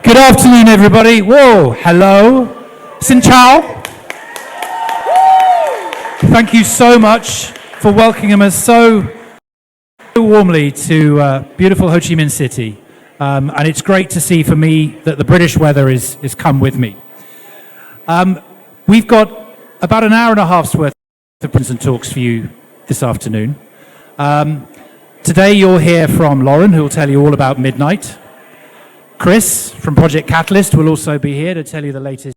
Good afternoon, everybody. Whoa, hello. Xin chào. Thank you so much for welcoming us so warmly to beautiful Ho Chi Minh City. And it's great to see for me that the British weather is come with me. We've got about an hour and a half's worth of presents and talks for you this afternoon. Today you'll hear from Lauren, who will tell you all about Midnight. Kriss from Project Catalyst will also be here to tell you the latest.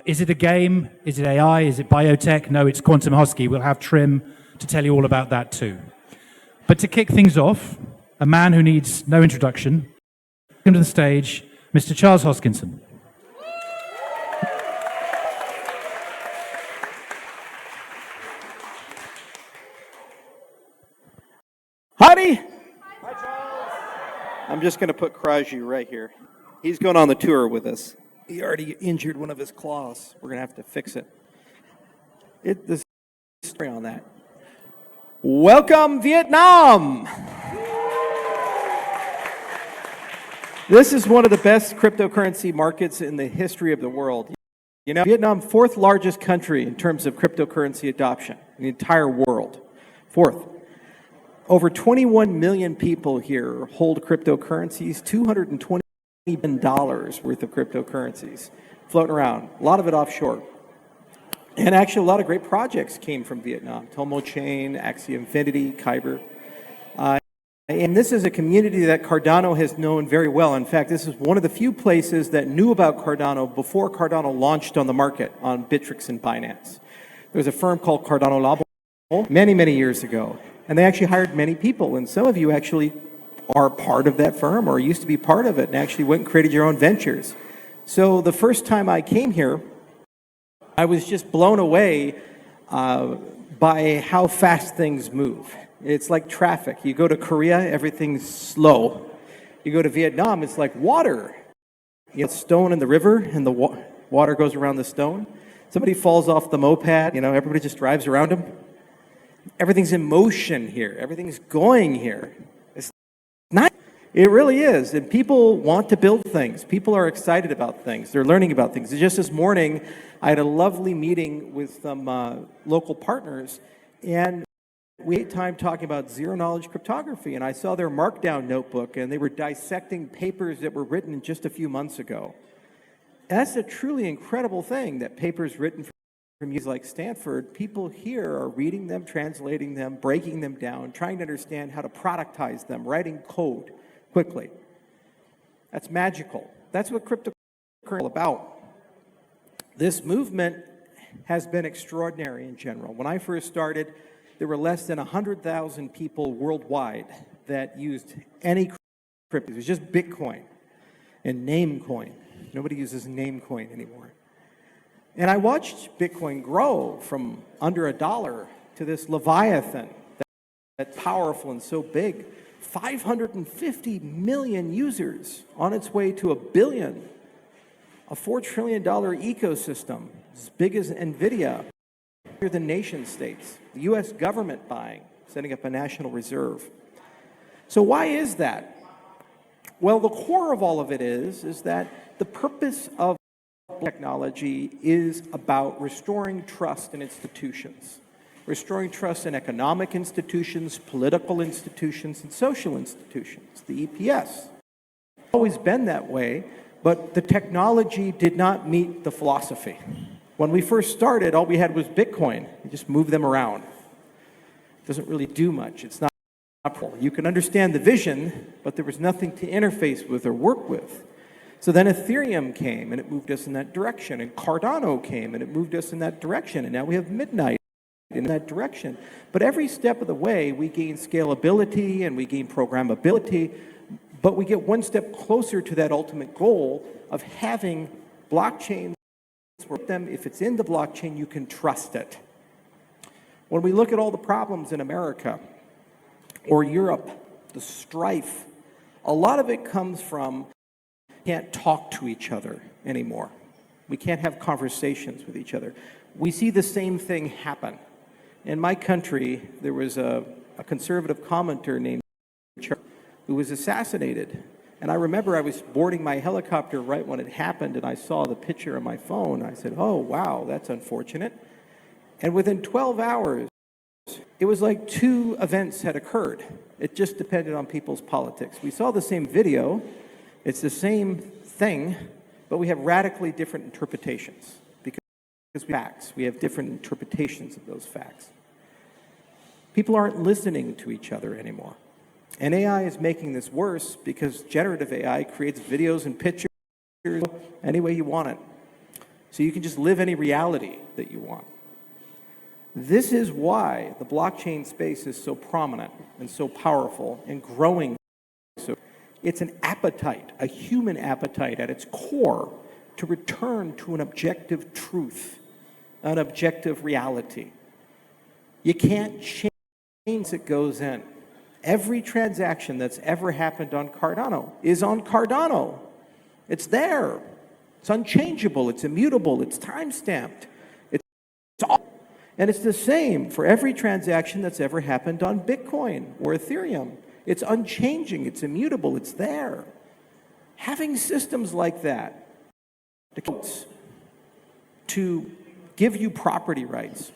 Is it a game? Is it AI? Is it biotech? No, it's Quantum Hosky. We'll have Trym to tell you all about that too. But to kick things off, a man who needs no introduction, welcome to the stage, Mr. Charles Hoskinson. Howdy. Hi, Charles. I'm just going to put Krajji right here. He's going on the tour with us. He already injured one of his claws. We're going to have to fix it. There's a story on that. Welcome, Vietnam. This is one of the best cryptocurrency markets in the history of the world. You know, Vietnam, fourth largest country in terms of cryptocurrency adoption in the entire world. Fourth. Over 21 million people here hold cryptocurrencies, $220 billion worth of cryptocurrencies floating around, a lot of it offshore. And actually, a lot of great projects came from Vietnam. Tomo Chain, Axie Infinity, Kyber. And this is a community that Cardano has known very well. In fact, this is one of the few places that knew about Cardano before Cardano launched on the market on Bittrex and Binance. There's a firm called Cardano Labo many, many years ago. And they actually hired many people. And some of you actually are part of that firm or used to be part of it and actually went and created your own ventures. So the first time I came here, I was just blown away by how fast things move. It's like traffic. You go to Korea, everything's slow. You go to Vietnam, it's like water. You get stone in the river and the water goes around the stone. Somebody falls off the moped, you know, everybody just drives around them. Everything's in motion here. Everything's going here. It's not. It really is. And people want to build things. People are excited about things. They're learning about things. Just this morning, I had a lovely meeting with some local partners, and we had time talking about zero-knowledge cryptography. And I saw their Markdown notebook, and they were dissecting papers that were written just a few months ago. And that's a truly incredible thing, that papers written from unis like Stanford, people here are reading them, translating them, breaking them down, trying to understand how to productize them, writing code quickly. That's magical. That's what cryptocurrency is all about. This movement has been extraordinary in general. When I first started, there were less than 100,000 people worldwide that used any crypto. It was just Bitcoin and Namecoin. Nobody uses Namecoin anymore. And I watched Bitcoin grow from under $1 to this Leviathan that's powerful and so big. 550 million users on its way to 1 billion. A $4 trillion ecosystem as big as NVIDIA, bigger than nation states. The US government buying, setting up a national reserve. So why is that? Well, the core of all of it is that the purpose of technology is about restoring trust in institutions, restoring trust in economic institutions, political institutions, and social institutions, the EPS. It's always been that way, but the technology did not meet the philosophy. When we first started, all we had was Bitcoin. You just move them around. It doesn't really do much. It's not. You can understand the vision, but there was nothing to interface with or work with. So then Ethereum came, and it moved us in that direction. And Cardano came, and it moved us in that direction. And now we have Midnight in that direction. But every step of the way, we gain scalability, and we gain programmability, but we get one step closer to that ultimate goal of having blockchains where if it's in the blockchain, you can trust it. When we look at all the problems in America or Europe, the strife, a lot of it comes from can't talk to each other anymore. We can't have conversations with each other. We see the same thing happen. In my country, there was a conservative commenter named who was assassinated And I remember I was boarding my helicopter right when it happened, and I saw the picture on my phone. I said, oh, wow, that's unfortunate. And within 12 hours, it was like 2 events had occurred. It just depended on people's politics. We saw the same video. It's the same thing, but we have radically different interpretations because facts. We have different interpretations of those facts. People aren't listening to each other anymore. And AI is making this worse because generative AI creates videos and pictures any way you want it. So you can just live any reality that you want. This is why the blockchain space is so prominent and so powerful and growing. So it's an appetite, a human appetite at its core to return to an objective truth, an objective reality. You can't change it goes in. Every transaction that's ever happened on Cardano is on Cardano. It's there. It's unchangeable. It's immutable. It's time-stamped. It's all. And it's the same for every transaction that's ever happened on Bitcoin or Ethereum. It's unchanging. It's immutable. It's there. Having systems like that to give you property rights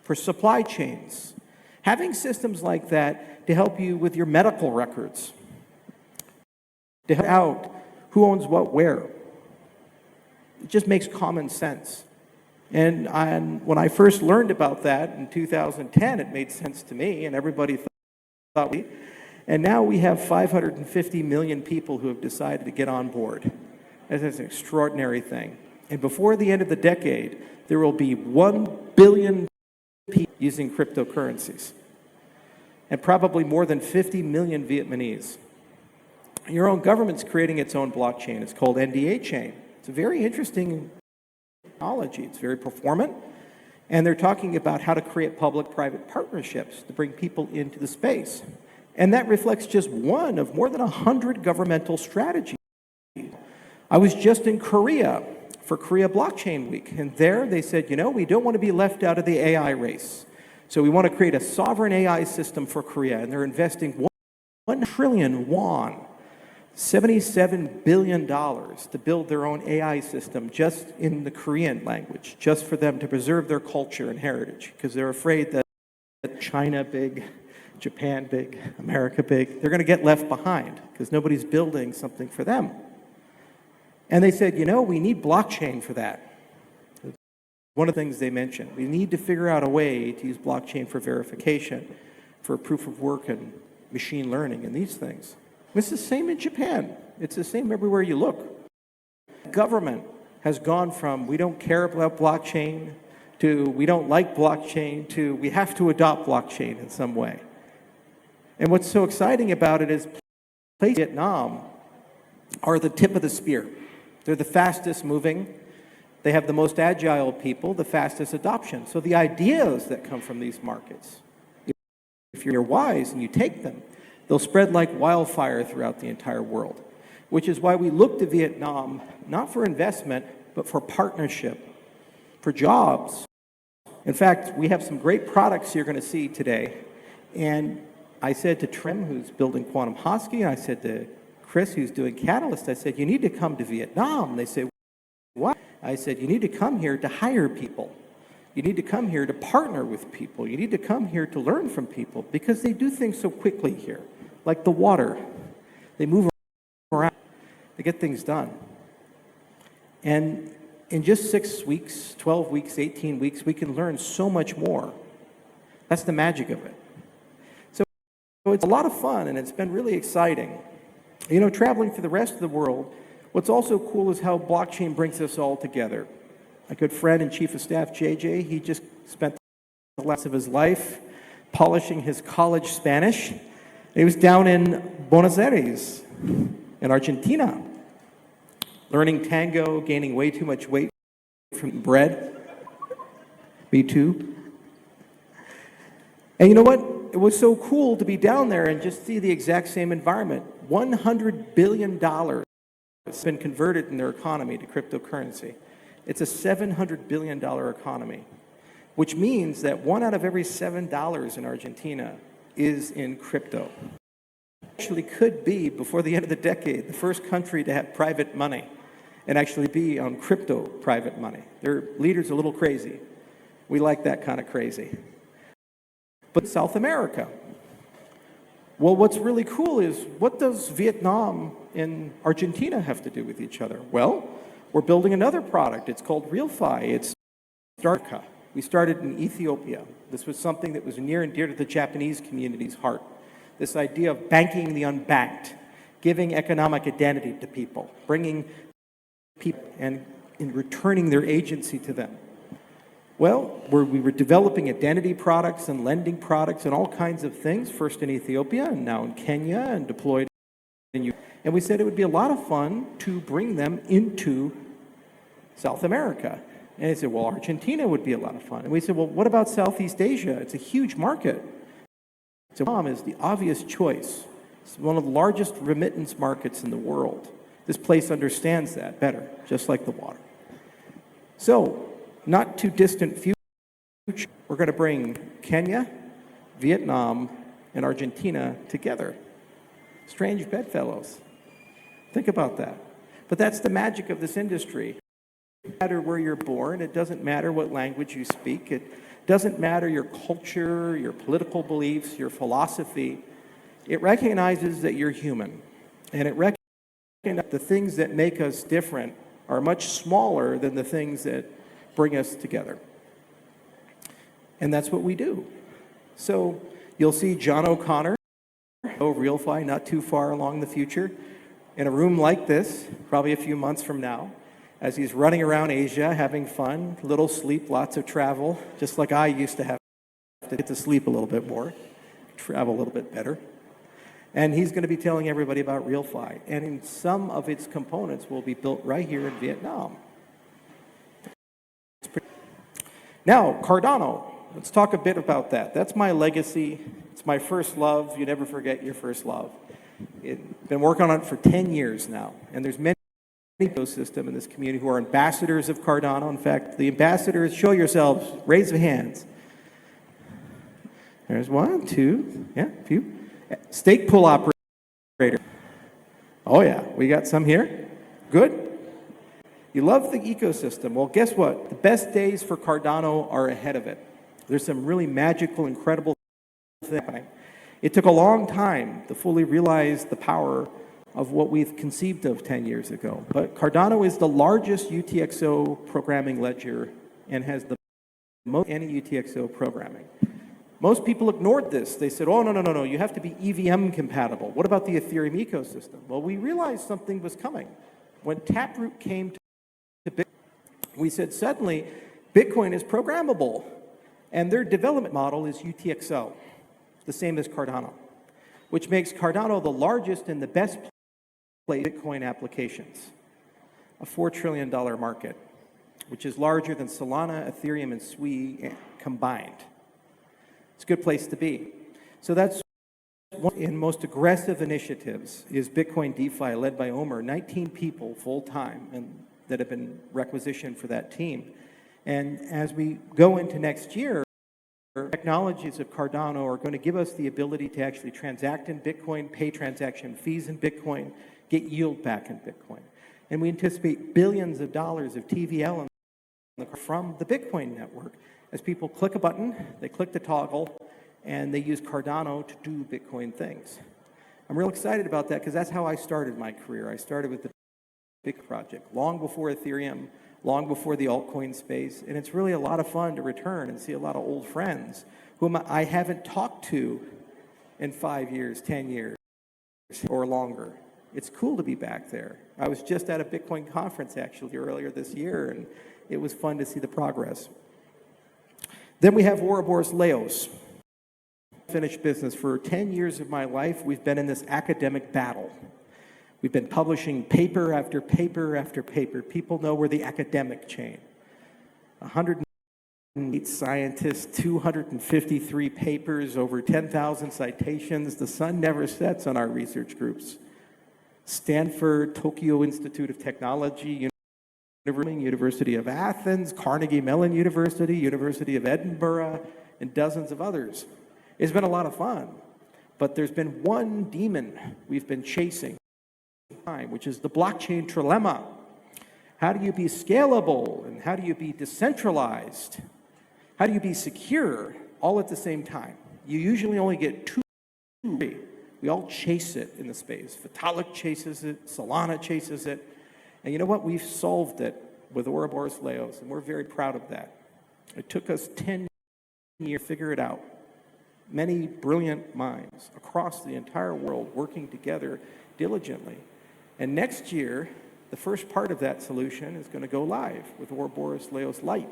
for supply chains, having systems like that to help you with your medical records, to help out who owns what where. It just makes common sense. And when I first learned about that in 2010, it made sense to me, and everybody thought we. And now we have 550 million people who have decided to get on board. That's an extraordinary thing. And before the end of the decade, there will be 1 billion people using cryptocurrencies, and probably more than 50 million Vietnamese. Your own government's creating its own blockchain. It's called NDA chain. It's a very interesting technology. It's very performant, and they're talking about how to create public-private partnerships to bring people into the space. And that reflects just one of more than 100 governmental strategies. I was just in Korea for Korea Blockchain Week, and there they said, you know, we don't want to be left out of the AI race. So we want to create a sovereign AI system for Korea, and they're investing 1 trillion won, $77 billion to build their own AI system just in the Korean language, just for them to preserve their culture and heritage, because they're afraid that China big, Japan big, America big, they're going to get left behind because nobody's building something for them. And they said, you know, we need blockchain for that. One of the things they mentioned, we need to figure out a way to use blockchain for verification, for proof of work and machine learning and these things. It's the same in Japan. It's the same everywhere you look. Government has gone from we don't care about blockchain to we don't like blockchain to we have to adopt blockchain in some way. And what's so exciting about it is places in Vietnam are the tip of the spear. They're the fastest moving. They have the most agile people, the fastest adoption. So the ideas that come from these markets, if you're wise and you take them, they'll spread like wildfire throughout the entire world, which is why we look to Vietnam, not for investment, but for partnership, for jobs. In fact, we have some great products you're going to see today. And I said to Trym, who's building Quantum Hosky, and I said to Kriss, who's doing Catalyst, I said, you need to come to Vietnam. They say, what? I said, you need to come here to hire people. You need to come here to partner with people. You need to come here to learn from people because they do things so quickly here, like the water. They move around. They get things done. And in just 6 weeks, 12 weeks, 18 weeks, we can learn so much more. That's the magic of it. So it's a lot of fun, and it's been really exciting. You know, traveling for the rest of the world, what's also cool is how blockchain brings us all together. My good friend and chief of staff, JJ, he just spent the rest of his life polishing his college Spanish. He was down in Buenos Aires, in Argentina, learning tango, gaining way too much weight from bread. Me too. And you know what? It was so cool to be down there and just see the exact same environment. $100 billion has been converted in their economy to cryptocurrency. It's a $700 billion economy, which means that 1 out of every $7 in Argentina is in crypto. actually could be, before the end of the decade, the first country to have private money and actually be on crypto private money. Their leader's a little crazy. We like that kind of crazy. But South America. Well, what's really cool is, what does Vietnam and Argentina have to do with each other? Well, we're building another product. It's called RealFi. It's Starka. We started in Ethiopia. This was something that was near and dear to the Japanese community's heart. This idea of banking the unbanked, giving economic identity to people, bringing people and returning their agency to them. Well, we were developing identity products and lending products and all kinds of things, first in Ethiopia and now in Kenya and deployed in Uganda. And we said it would be a lot of fun to bring them into South America. And they said, well, Argentina would be a lot of fun. And we said, well, what about Southeast Asia? It's a huge market. So Vietnam is the obvious choice. It's one of the largest remittance markets in the world. This place understands that better, just like the water. So, not too distant future, we're going to bring Kenya, Vietnam, and Argentina together. Strange bedfellows. Think about that. But that's the magic of this industry. It doesn't matter where you're born. It doesn't matter what language you speak. It doesn't matter your culture, your political beliefs, your philosophy. It recognizes that you're human. And it recognizes that the things that make us different are much smaller than the things that bring us together. And that's what we do. So you'll see John O'Connor, RealFi, not too far along the future, in a room like this, probably a few months from now, as he's running around Asia, having fun, little sleep, lots of travel, just like I used to have to get to sleep a little bit more, travel a little bit better. And he's going to be telling everybody about RealFi. And in some of its components will be built right here in Vietnam. Now, Cardano. Let's talk a bit about that. That's my legacy. It's my first love. You never forget your first love. I've been working on it for 10 years now. And there's many ecosystem in this community who are ambassadors of Cardano. In fact, the ambassadors, show yourselves, raise your hands. There's one, two, yeah, a few. Stake pool operator. Oh yeah, we got some here. Good. You love the ecosystem. Well, guess what? The best days for Cardano are ahead of it. There's some really magical, incredible things happening. It took a long time to fully realize the power of what we've conceived of 10 years ago. But Cardano is the largest UTXO programming ledger and has the most any UTXO programming. Most people ignored this. They said, oh, no, you have to be EVM compatible. What about the Ethereum ecosystem? Well, we realized something was coming. When Taproot came to Bitcoin, we said suddenly Bitcoin is programmable, and their development model is UTXO, the same as Cardano, which makes Cardano the largest and the best place Bitcoin applications, a $4 trillion market, which is larger than Solana, Ethereum, and SWI combined. It's a good place to be. So that's one of the most aggressive initiatives is Bitcoin DeFi, led by Omer, 19 people full-time and that have been requisitioned for that team. And as we go into next year, technologies of Cardano are going to give us the ability to actually transact in Bitcoin, pay transaction fees in Bitcoin, get yield back in Bitcoin. And we anticipate billions of dollars of TVL from the Bitcoin network. As people click a button, they click the toggle, and they use Cardano to do Bitcoin things. I'm real excited about that because that's how I started my career. I started with the Bitcoin project, long before Ethereum, long before the altcoin space, and it's really a lot of fun to return and see a lot of old friends whom I haven't talked to in 5 years, 10 years, or longer. It's cool to be back there. I was just at a Bitcoin conference actually earlier this year, and it was fun to see the progress. Then we have Ouroboros Laos. Finished business. For 10 years of my life, we've been in this academic battle. We've been publishing paper after paper after paper. People know we're the academic chain. 108 scientists, 253 papers, over 10,000 citations. The sun never sets on our research groups. Stanford, Tokyo Institute of Technology, University of Athens, Carnegie Mellon University, University of Edinburgh, and dozens of others. It's been a lot of fun. But there's been one demon we've been chasing, which is the blockchain trilemma. How do you be scalable, and how do you be decentralized? How do you be secure all at the same time? You usually only get two. We all chase it in the space. Vitalik chases it, Solana chases it. And you know what? We've solved it with Ouroboros Laos, and we're very proud of that. It took us 10 years to figure it out. Many brilliant minds across the entire world working together diligently. And next year, the first part of that solution is going to go live with Ouroboros Laos Lite.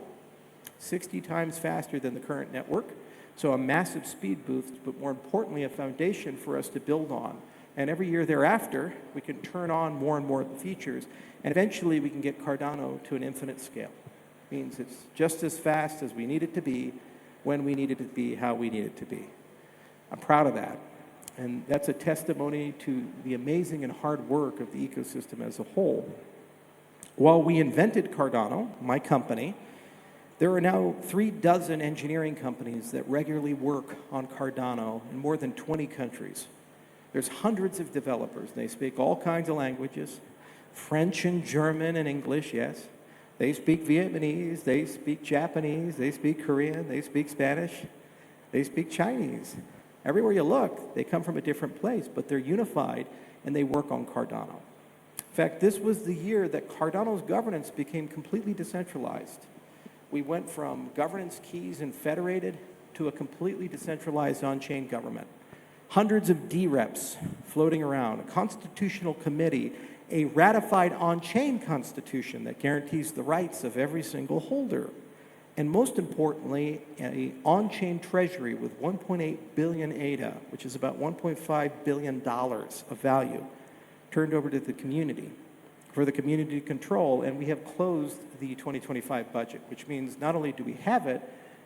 60 times faster than the current network. So a massive speed boost, but more importantly, a foundation for us to build on. And every year thereafter, we can turn on more and more of the features. And eventually, we can get Cardano to an infinite scale. It means it's just as fast as we need it to be, when we need it to be, how we need it to be. I'm proud of that. And that's a testimony to the amazing and hard work of the ecosystem as a whole. While we invented Cardano, my company, there are now 36 engineering companies that regularly work on Cardano in more than 20 countries. There's hundreds of developers. They speak all kinds of languages, French and German and English, yes. They speak Vietnamese, they speak Japanese, they speak Korean, they speak Spanish, they speak Chinese. Everywhere you look, they come from a different place, but they're unified and they work on Cardano. In fact, this was the year that Cardano's governance became completely decentralized. We went from governance keys and federated to a completely decentralized on-chain government. Hundreds of DREPs floating around, a constitutional committee, a ratified on-chain constitution that guarantees the rights of every single holder, and most importantly, an on-chain treasury with 1.8 billion ADA, which is about $1.5 billion of value, turned over to the community for the community to control, and we have closed the 2025 budget, which means not only do we have it,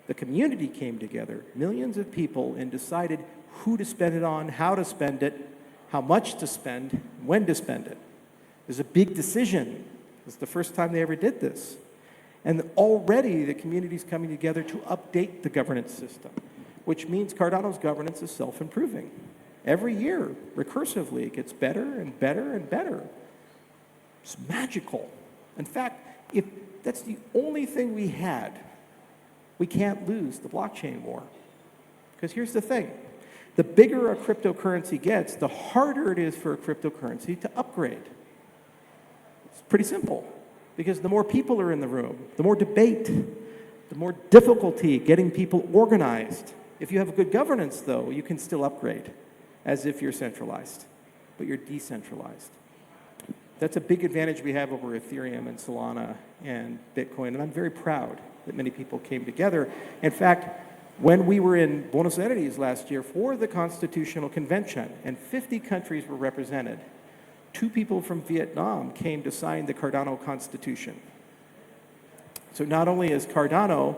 the community came together, millions of people, and decided who to spend it on, how to spend it, how much to spend, when to spend it. It was a big decision. It's the first time they ever did this. And already the community's coming together to update the governance system, which means Cardano's governance is self-improving. Every year, recursively, it gets better and better and better. It's magical. In fact, if that's the only thing we had, we can't lose the blockchain war. Because here's the thing. The bigger a cryptocurrency gets, the harder it is for a cryptocurrency to upgrade. It's pretty simple. Because the more people are in the room, the more debate, the more difficulty getting people organized. If you have good governance, though, you can still upgrade as if you're centralized, but you're decentralized. That's a big advantage we have over Ethereum and Solana and Bitcoin, and I'm very proud that many people came together. In fact, when we were in Buenos Aires last year for the Constitutional Convention, and 50 countries were represented, 2 people from Vietnam came to sign the Cardano Constitution. So not only is Cardano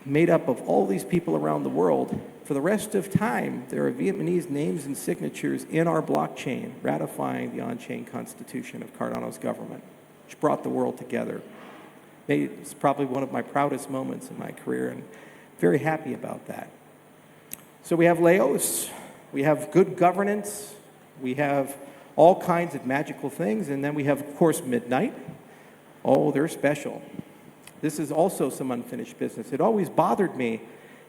made up of all these people around the world, for the rest of time, there are Vietnamese names and signatures in our blockchain ratifying the on-chain constitution of Cardano's government, which brought the world together. It's probably one of my proudest moments in my career, and very happy about that. So we have Laos, we have good governance, we have all kinds of magical things, and then we have, of course, Midnight. Oh, they're special. This is also some unfinished business. It always bothered me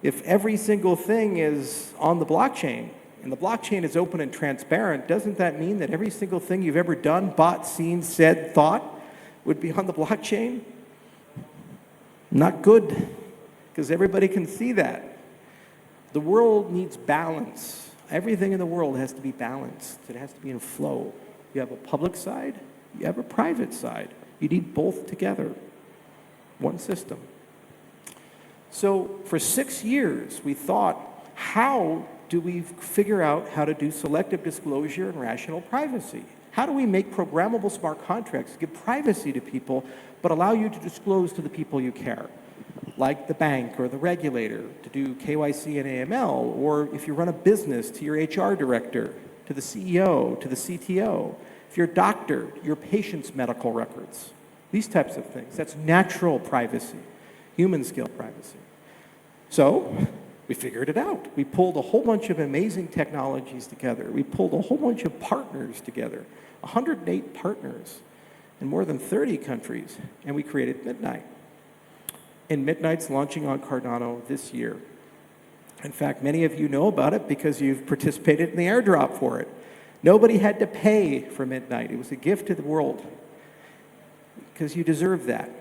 if every single thing is on the blockchain, and the blockchain is open and transparent, doesn't that mean that every single thing you've ever done, bought, seen, said, thought would be on the blockchain? Not good, because everybody can see that. The world needs balance. Everything in the world has to be balanced. It has to be in flow. You have a public side, you have a private side. You need both together. One system. So for 6 years, we thought, how do we figure out how to do selective disclosure and rational privacy? How do we make programmable smart contracts give privacy to people, but allow you to disclose to the people you care, like the bank or the regulator, to do KYC and AML, or if you run a business, to your HR director, to the CEO, to the CTO, if you're a doctor, your patient's medical records, these types of things. That's natural privacy, human scale privacy. So We figured it out. We pulled a whole bunch of amazing technologies together. We pulled a whole bunch of partners together, 108 partners in more than 30 countries, and we created Midnight. And Midnight's launching on Cardano this year. In fact, many of you know about it because you've participated in the airdrop for it. Nobody had to pay for Midnight. It was a gift to the world because you deserve that.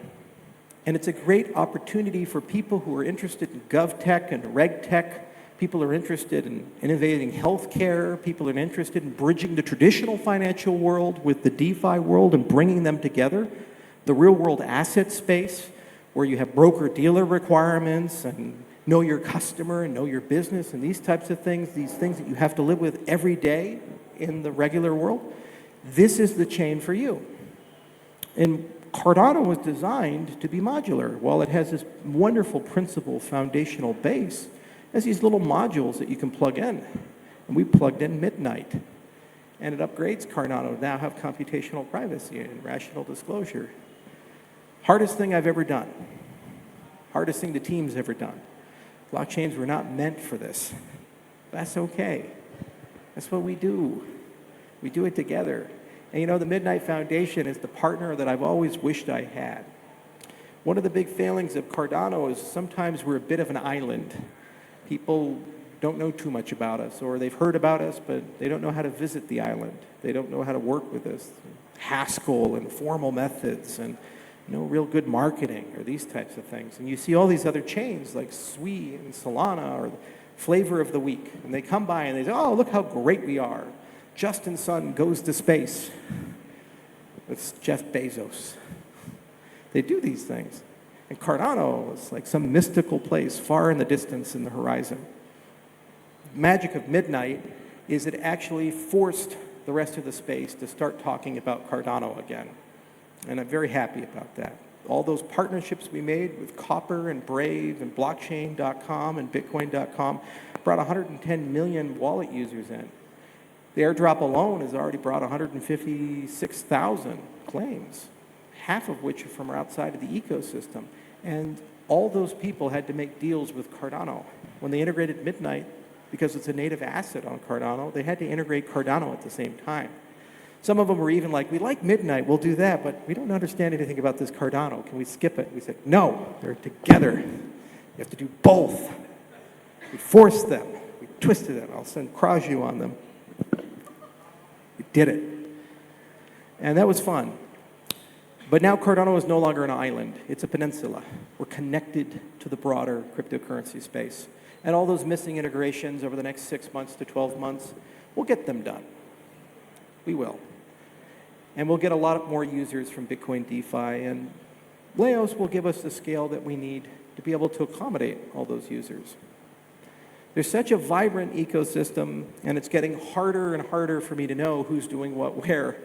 And it's a great opportunity for people who are interested in GovTech and RegTech. People are interested in innovating healthcare. People are interested in bridging the traditional financial world with the DeFi world and bringing them together. The real-world asset space, where you have broker-dealer requirements and know your customer and know your business and these types of things, these things that you have to live with every day in the regular world. This is the chain for you. And Cardano was designed to be modular. While it has this wonderful principal foundational base, it has these little modules that you can plug in. And we plugged in Midnight. And it upgrades Cardano to now have computational privacy and rational disclosure. Hardest thing I've ever done. Hardest thing the team's ever done. Blockchains were not meant for this. That's okay. That's what we do. We do it together. And you know, the Midnight Foundation is the partner that I've always wished I had. One of the big failings of Cardano is sometimes we're a bit of an island. People don't know too much about us, or they've heard about us, but they don't know how to visit the island. They don't know how to work with us. Haskell and formal methods and no real good marketing or these types of things. And you see all these other chains like Sui and Solana or Flavor of the Week. And they come by and they say, oh, look how great we are. Justin Sun goes to space with Jeff Bezos. They do these things. And Cardano is like some mystical place far in the distance in the horizon. The magic of Midnight is it actually forced the rest of the space to start talking about Cardano again. And I'm very happy about that. All those partnerships we made with Copper and Brave and blockchain.com and bitcoin.com brought 110 million wallet users in. The airdrop alone has already brought 156,000 claims, half of which are from outside of the ecosystem. And all those people had to make deals with Cardano. When they integrated Midnight, because it's a native asset on Cardano, they had to integrate Cardano at the same time. Some of them were even like, we like Midnight, we'll do that, but we don't understand anything about this Cardano. Can we skip it? We said, no, they're together. You have to do both. We forced them. We twisted it. I'll send Kraju on them. We did it. And that was fun. But now Cardano is no longer an island. It's a peninsula. We're connected to the broader cryptocurrency space. And all those missing integrations over the next 6 months to 12 months, we'll get them done. We will. And we'll get a lot more users from Bitcoin DeFi, and Laos will give us the scale that we need to be able to accommodate all those users. There's such a vibrant ecosystem, and it's getting harder and harder for me to know who's doing what where,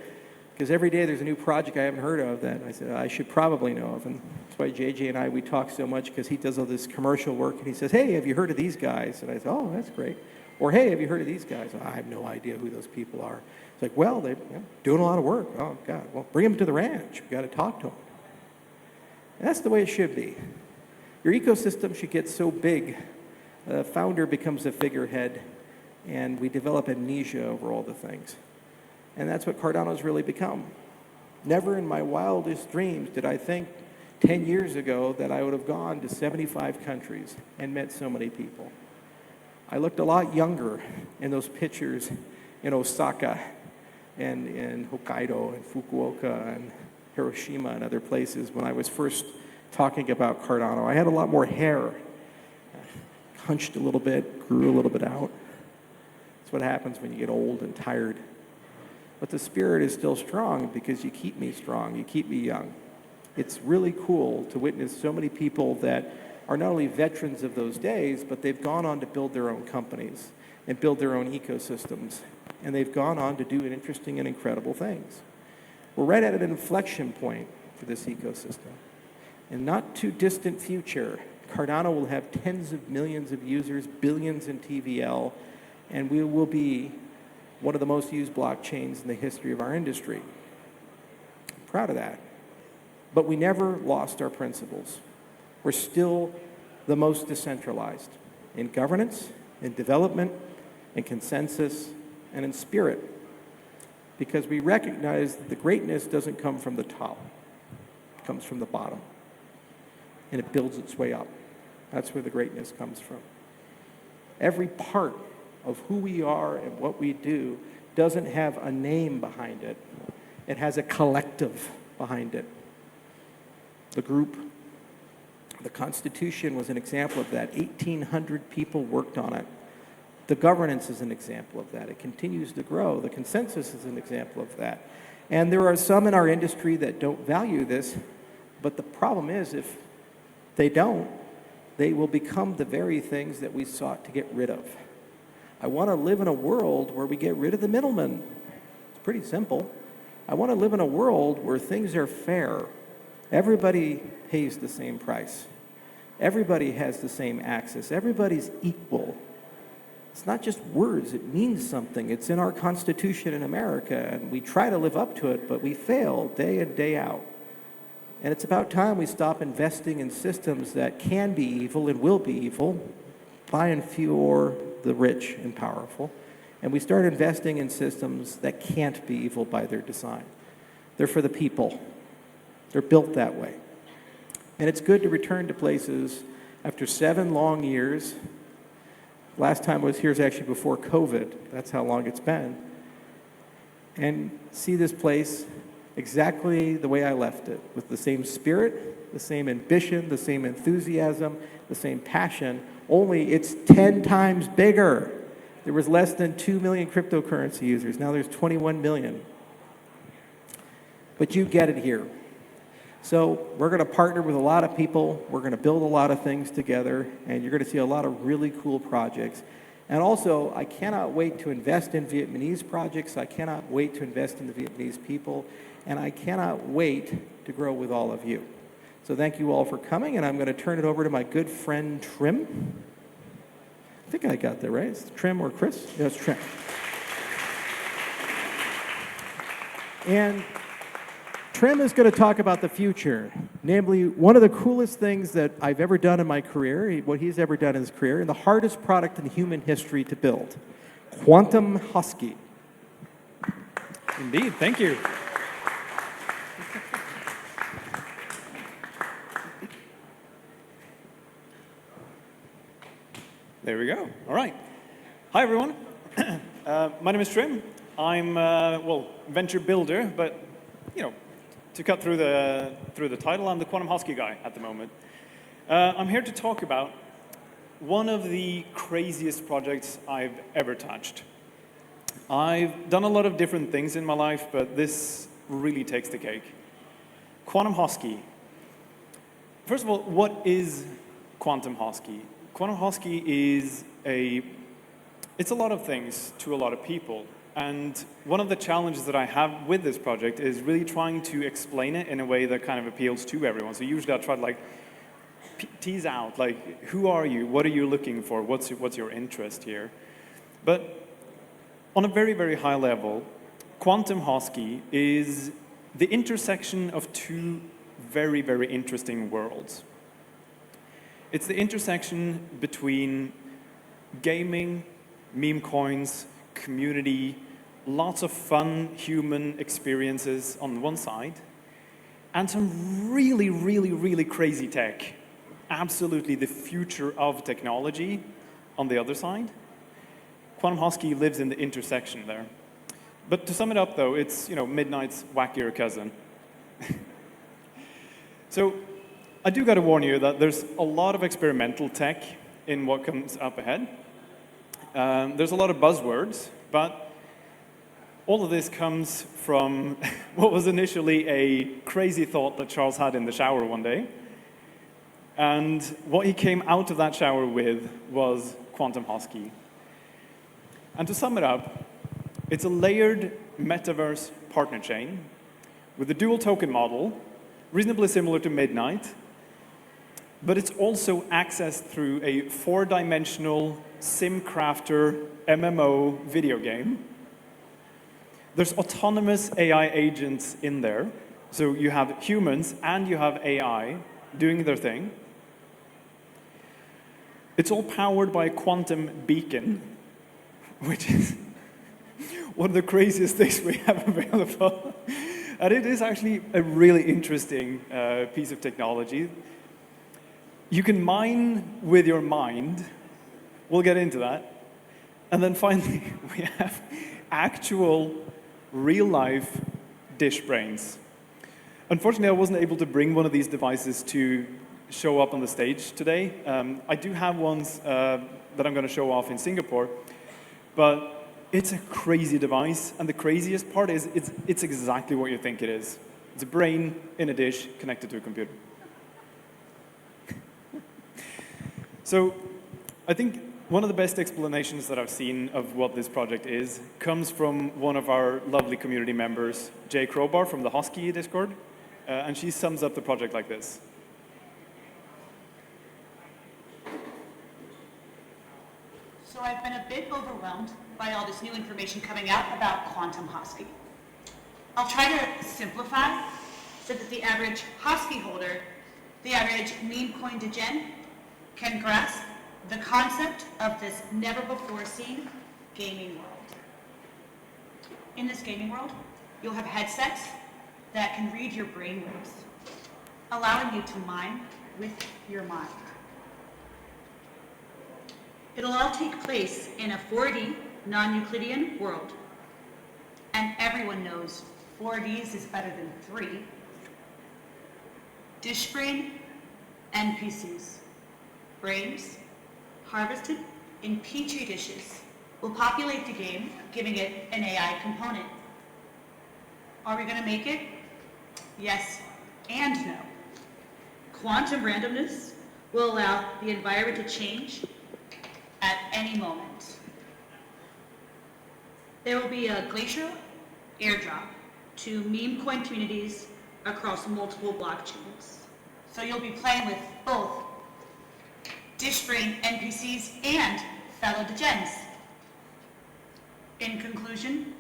because every day there's a new project I haven't heard of that I said I should probably know of. And that's why JJ and I, we talk so much, because he does all this commercial work, and he says, hey, have you heard of these guys? And I say, oh, that's great. Or, hey, have you heard of these guys? I have no idea who those people are. It's like, well, they're doing a lot of work. Oh, God. Well, bring them to the ranch. We've got to talk to them. And that's the way it should be. Your ecosystem should get so big, the founder becomes a figurehead, and we develop amnesia over all the things. And that's what Cardano's really become. Never in my wildest dreams did I think 10 years ago that I would have gone to 75 countries and met so many people. I looked a lot younger in those pictures in Osaka and in Hokkaido and Fukuoka and Hiroshima and other places when I was first talking about Cardano. I had a lot more hair, hunched a little bit, grew a little bit out. That's what happens when you get old and tired. But the spirit is still strong because you keep me strong, you keep me young. It's really cool to witness so many people that are not only veterans of those days, but they've gone on to build their own companies and build their own ecosystems. And they've gone on to do interesting and incredible things. We're right at an inflection point for this ecosystem. In not too distant future, Cardano will have tens of millions of users, billions in TVL, and we will be one of the most used blockchains in the history of our industry. I'm proud of that. But we never lost our principles. We're still the most decentralized. in governance, in development, in consensus, and in spirit. Because we recognize that the greatness doesn't come from the top, it comes from the bottom. And it builds its way up. That's where the greatness comes from. Every part of who we are and what we do doesn't have a name behind it. It has a collective behind it. The group. The Constitution was an example of that. 1,800 people worked on it. The governance is an example of that. It continues to grow. The consensus is an example of that. And there are some in our industry that don't value this, but the problem is if they don't, they will become the very things that we sought to get rid of. I want to live in a world where we get rid of the middlemen. It's pretty simple. I want to live in a world where things are fair. Everybody pays the same price. Everybody has the same access. Everybody's equal. It's not just words, it means something. It's in our Constitution in America, and we try to live up to it, but we fail day in, day out. And it's about time we stop investing in systems that can be evil and will be evil, by and for the rich and powerful, and we start investing in systems that can't be evil by their design. They're for the people. They're built that way. And it's good to return to places after 7 long years. Last time I was here is actually before COVID. That's how long it's been. And see this place exactly the way I left it, with the same spirit, the same ambition, the same enthusiasm, the same passion, only it's 10 times bigger. There was less than 2 million cryptocurrency users. Now there's 21 million. But you get it here. So we're going to partner with a lot of people. We're going to build a lot of things together, and you're going to see a lot of really cool projects. And also, I cannot wait to invest in Vietnamese projects. I cannot wait to invest in the Vietnamese people. And I cannot wait to grow with all of you. So thank you all for coming, and I'm going to turn it over to my good friend Trym. I think I got that right. It's Trym or Kriss? Yeah, it's Trym. And Trym is going to talk about the future, namely one of the coolest things that I've ever done in my career, what he's ever done in his career, and the hardest product in human history to build, Quantum Hosky. Indeed, thank you. There we go. All right. Hi, everyone. My name is Trym. I'm, venture builder, but, to cut through the title, I'm the Quantum Hosky guy at the moment. I'm here to talk about one of the craziest projects I've ever touched. I've done a lot of different things in my life, but this really takes the cake. Quantum Hosky. First of all, what is Quantum Hosky? Quantum Hosky is it's a lot of things to a lot of people. And one of the challenges that I have with this project is really trying to explain it in a way that kind of appeals to everyone. So usually I try to tease out, who are you? What are you looking for? What's your interest here? But on a very, very high level, Quantum Hosky is the intersection of 2 very, very interesting worlds. It's the intersection between gaming, meme coins, community, lots of fun human experiences on one side, and some really, really, really crazy tech. Absolutely the future of technology on the other side. Quantum Hosky lives in the intersection there. But to sum it up, though, it's Midnight's wackier cousin. So I do got to warn you that there's a lot of experimental tech in what comes up ahead. There's a lot of buzzwords, but all of this comes from what was initially a crazy thought that Charles had in the shower one day. And what he came out of that shower with was Quantum Hosky. And to sum it up, it's a layered metaverse partner chain with a dual token model, reasonably similar to Midnight, but it's also accessed through a 4-dimensional sim crafter MMO video game. There's autonomous AI agents in there. So you have humans and you have AI doing their thing. It's all powered by a quantum beacon, which is one of the craziest things we have available. And it is actually a really interesting piece of technology. You can mine with your mind. We'll get into that. And then finally, we have actual, real-life dish brains. Unfortunately, I wasn't able to bring one of these devices to show up on the stage today. I do have ones that I'm going to show off in Singapore, but it's a crazy device, and the craziest part is it's exactly what you think it is. It's a brain in a dish connected to a computer. So I think one of the best explanations that I've seen of what this project is comes from one of our lovely community members, Jay Crowbar from the Hosky Discord, and she sums up the project like this. So I've been a bit overwhelmed by all this new information coming out about Quantum Hosky. I'll try to simplify so that the average Hosky holder, the average meme coin degen, can grasp the concept of this never-before-seen gaming world. In this gaming world, you'll have headsets that can read your brainwaves, allowing you to mine with your mind. It'll all take place in a 4D non-Euclidean world. And everyone knows 4Ds is better than 3. Dish brain NPCs. Brains harvested in petri dishes will populate the game, giving it an AI component. Are we going to make it? Yes and no. Quantum randomness will allow the environment to change at any moment. There will be a glacial airdrop to meme coin communities across multiple blockchains. So you'll be playing with both Dishbrain NPCs and fellow degens. In conclusion,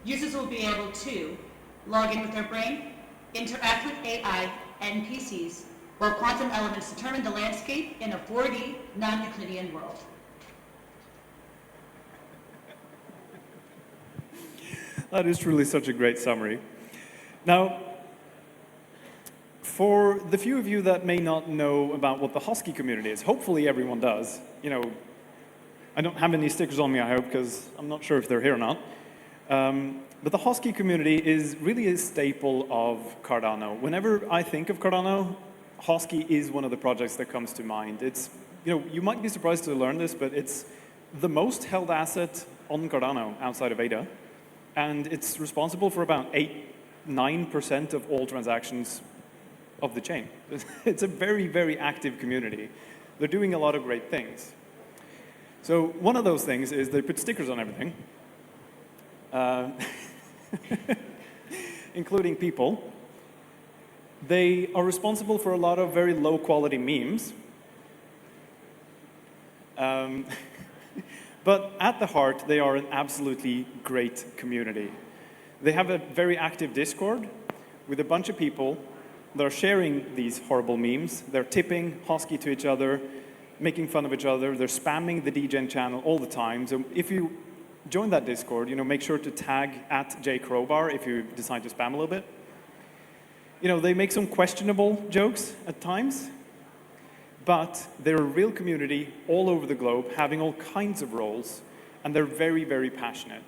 users will be able to log in with their brain, interact with AI NPCs, while quantum elements determine the landscape in a 4D non-Euclidean world. That is truly such a great summary. Now, for the few of you that may not know about what the Hosky community is, hopefully everyone does. You know, I don't have any stickers on me, I hope, because I'm not sure if they're here or not. But the Hosky community is really a staple of Cardano. Whenever I think of Cardano, Hosky is one of the projects that comes to mind. It's, you know, you might be surprised to learn this, but it's the most held asset on Cardano outside of ADA. And it's responsible for about 9% of all transactions of the chain. It's a very, very active community. They're doing a lot of great things. So one of those things is they put stickers on everything, including people. They are responsible for a lot of very low-quality memes. But at the heart, they are an absolutely great community. They have a very active Discord with a bunch of people that are sharing these horrible memes. They're tipping Hosky to each other, making fun of each other. They're spamming the DGen channel all the time. So if you join that Discord, you know, make sure to tag @jcrowbar if you decide to spam a little bit. You know, they make some questionable jokes at times, but they're a real community all over the globe, having all kinds of roles, and they're very, very passionate.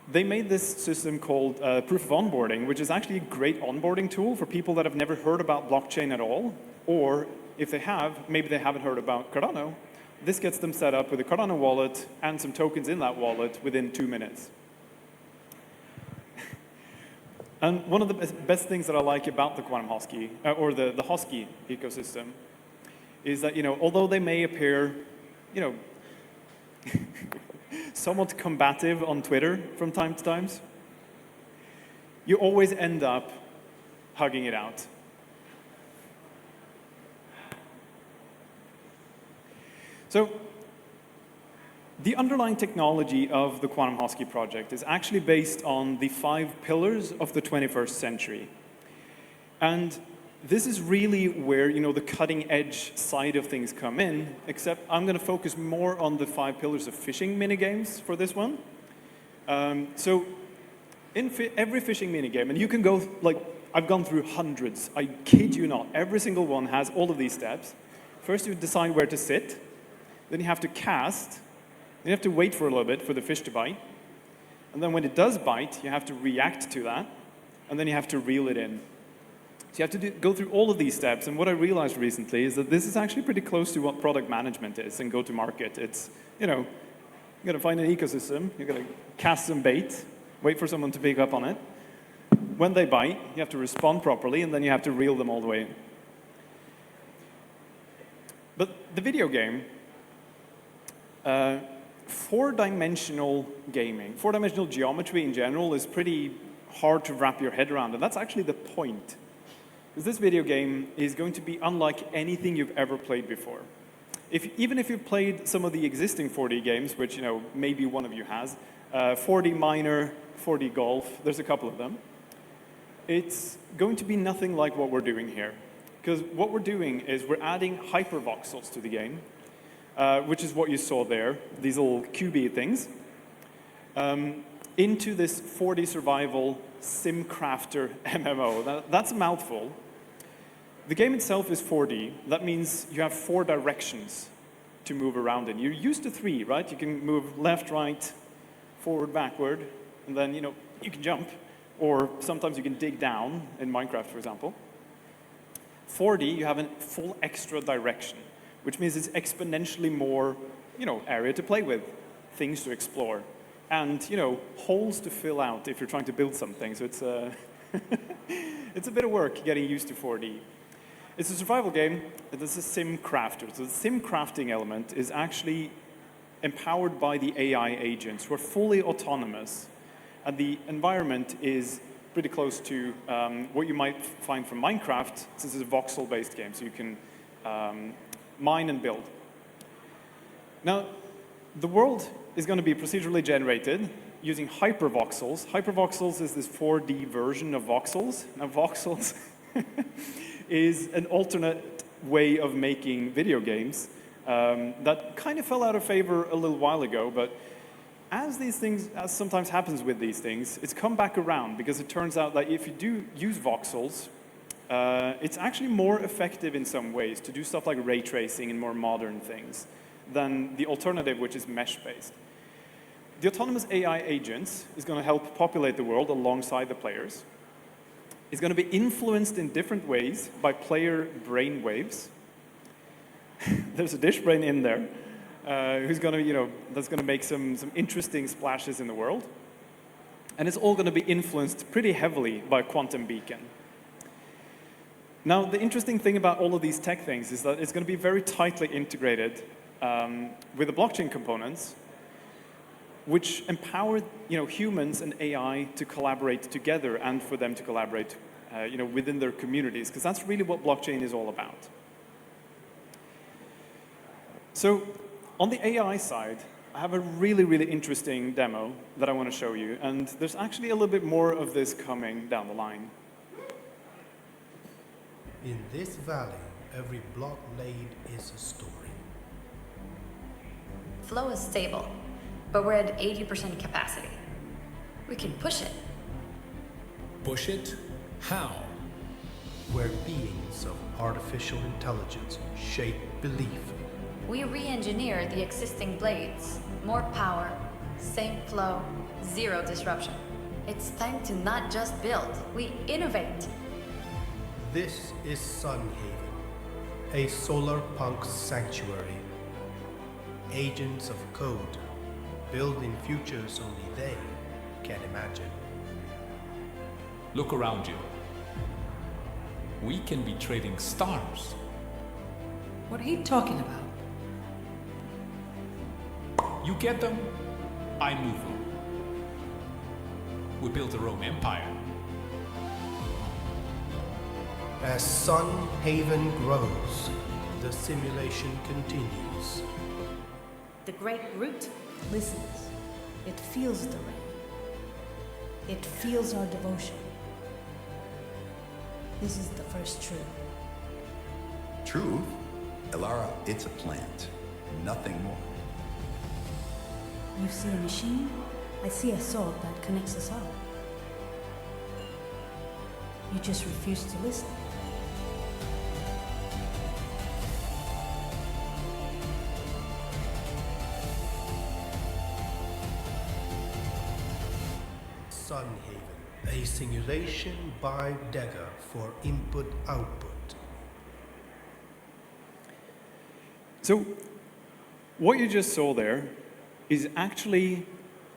They made this system called Proof of Onboarding, which is actually a great onboarding tool for people that have never heard about blockchain at all, or if they have, maybe they haven't heard about Cardano. This gets them set up with a Cardano wallet and some tokens in that wallet within 2 minutes. And one of the best things that I like about the Quantum Hosky, or the Hosky ecosystem, is that, you know, although they may appear, you know, somewhat combative on Twitter from time to time, you always end up hugging it out. So the underlying technology of the Quantum Hosky project is actually based on the 5 pillars of the 21st century. And this is really where, you know, the cutting edge side of things come in, except I'm going to focus more on the 5 pillars of fishing minigames for this one. So in every fishing minigame, and you can go, like, I've gone through hundreds, I kid you not, every single one has all of these steps. First you decide where to sit, then you have to cast, then you have to wait for a little bit for the fish to bite, and then when it does bite, you have to react to that, and then you have to reel it in. So you have to go through all of these steps, and what I realized recently is that this is actually pretty close to what product management is and go-to-market. It's, you know, you got to find an ecosystem, you got to cast some bait, wait for someone to pick up on it. When they bite, you have to respond properly, and then you have to reel them all the way in. But the video game, 4-dimensional gaming, 4-dimensional geometry in general is pretty hard to wrap your head around, and that's actually the point. Because this video game is going to be unlike anything you've ever played before. Even if you've played some of the existing 4D games, which, you know, maybe one of you has, 4D Minor, 4D Golf, there's a couple of them, it's going to be nothing like what we're doing here. Because what we're doing is we're adding hypervoxels to the game, which is what you saw there, these little cubey things, into this 4D survival SimCrafter MMO. That's a mouthful. The game itself is 4D. That means you have 4 directions to move around in. You're used to 3, right? You can move left, right, forward, backward, and then, you know, you can jump. Or sometimes you can dig down, in Minecraft, for example. 4D, you have a full extra direction, which means it's exponentially more, you know, area to play with, things to explore, and, you know, holes to fill out if you're trying to build something. So it's it's a bit of work getting used to 4D. It's a survival game, and it's a sim crafter. So the sim crafting element is actually empowered by the AI agents who are fully autonomous, and the environment is pretty close to what you might find from Minecraft, since it's a voxel-based game, so you can mine and build. Now, the world is going to be procedurally generated using hypervoxels. Hypervoxels is this 4D version of voxels. Now, voxels is an alternate way of making video games that kind of fell out of favor a little while ago, but as sometimes happens with these things, it's come back around, because it turns out that if you do use voxels, it's actually more effective in some ways to do stuff like ray tracing and more modern things than the alternative, which is mesh-based. The autonomous AI agents is going to help populate the world alongside the players. It's going to be influenced in different ways by player brain waves. There's a dish brain in there. Who's going to, you know, that's going to make some interesting splashes in the world. And it's all going to be influenced pretty heavily by quantum beacon. Now, the interesting thing about all of these tech things is that it's going to be very tightly integrated with the blockchain components, which empower, you know, humans and AI to collaborate together, and for them to collaborate, you know, within their communities, because that's really what blockchain is all about. So, on the AI side, I have a really, really interesting demo that I want to show you, and there's actually a little bit more of this coming down the line. In this valley, every block laid is a story. Flow is stable, but we're at 80% capacity. We can push it. Push it? How? Where beings of artificial intelligence shape belief. We re-engineer the existing blades. More power, same flow, 0 disruption. It's time to not just build, we innovate. This is Sunhaven, a solar punk sanctuary. Agents of code, building futures only they can imagine. Look around you. We can be trading stars. What are you talking about? You get them, I move them. We built our own empire. As Sunhaven grows, the simulation continues. The great root listens. It feels the rain. It feels our devotion. This is the first truth. Truth? Elara, it's a plant. Nothing more. You see a machine, I see a soul that connects us all. You just refuse to listen. Sunhaven, a simulation by Dagger for input-output. So, what you just saw there is actually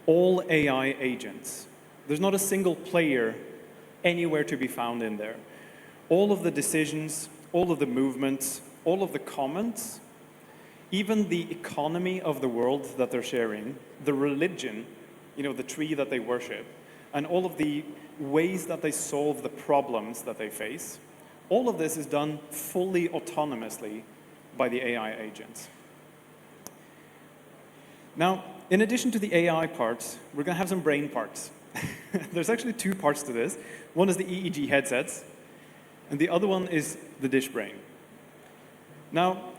all AI agents. There's not a single player anywhere to be found in there. All of the decisions, all of the movements, all of the comments, even the economy of the world that they're sharing, the religion, the tree that they worship, and all of the ways that they solve the problems that they face, all of this is done fully autonomously by the AI agents. Now, in addition to the AI parts, we're going to have some brain parts. There's actually two parts to this. One is the EEG headsets, and the other one is the dish brain. Now,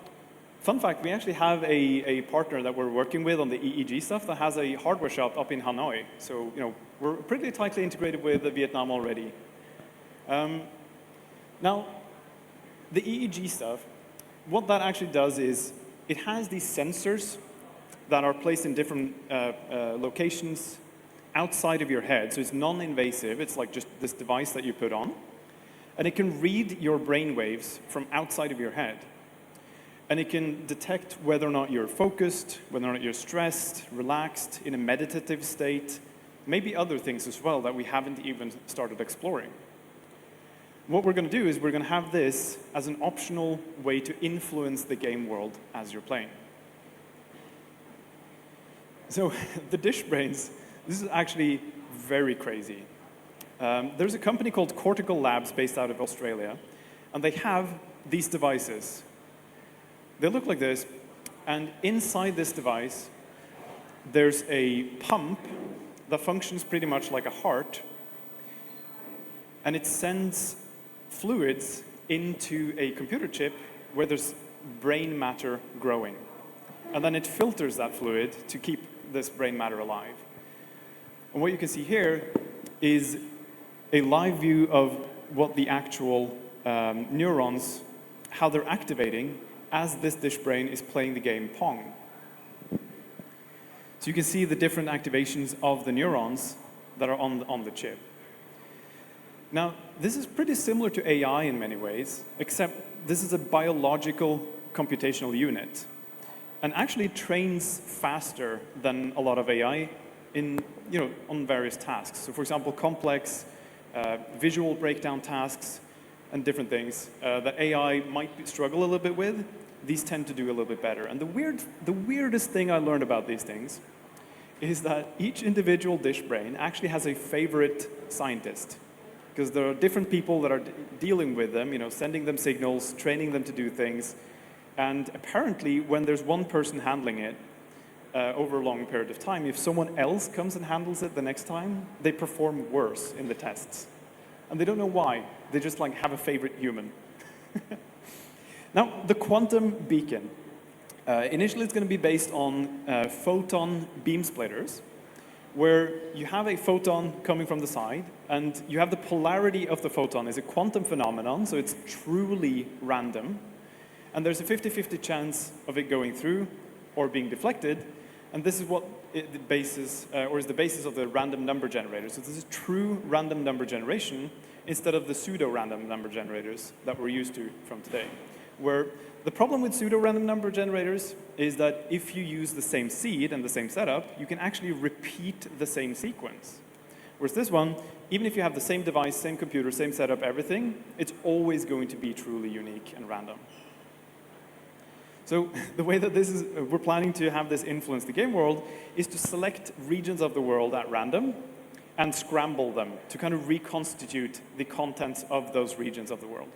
fun fact, we actually have a partner that we're working with on the EEG stuff that has a hardware shop up in Hanoi. So, we're pretty tightly integrated with Vietnam already. Now, the EEG stuff, what that actually does is it has these sensors that are placed in different locations outside of your head. So it's non-invasive. It's like just this device that you put on. And it can read your brain waves from outside of your head. And it can detect whether or not you're focused, whether or not you're stressed, relaxed, in a meditative state, maybe other things as well that we haven't even started exploring. What we're going to do is we're going to have this as an optional way to influence the game world as you're playing. So the dish brains, this is actually very crazy. There's a company called Cortical Labs based out of Australia, and they have these devices. They look like this, and inside this device, there's a pump that functions pretty much like a heart, and it sends fluids into a computer chip where there's brain matter growing. And then it filters that fluid to keep this brain matter alive. And what you can see here is a live view of what the actual neurons, how they're activating as this dish brain is playing the game Pong. So you can see the different activations of the neurons that are on the chip. Now, this is pretty similar to AI in many ways, except this is a biological computational unit, and actually trains faster than a lot of AI on various tasks. So for example, complex visual breakdown tasks and different things that AI might struggle a little bit with, these tend to do a little bit better. And the weirdest thing I learned about these things is that each individual dish brain actually has a favorite scientist, because there are different people that are dealing with them, sending them signals, training them to do things. And apparently, when there's one person handling it over a long period of time, if someone else comes and handles it the next time, they perform worse in the tests. And they don't know why. They just have a favorite human. Now, the quantum beacon. Initially, it's going to be based on photon beam splitters, where you have a photon coming from the side, and you have the polarity of the photon is a quantum phenomenon, so it's truly random. And there's a 50-50 chance of it going through or being deflected, and this is what is the basis of the random number generator. So this is true random number generation instead of the pseudo-random number generators that we're used to from today. Where the problem with pseudo-random number generators is that if you use the same seed and the same setup, you can actually repeat the same sequence. Whereas this one, even if you have the same device, same computer, same setup, everything, it's always going to be truly unique and random. So the way that we're planning to have this influence the game world is to select regions of the world at random and scramble them to kind of reconstitute the contents of those regions of the world.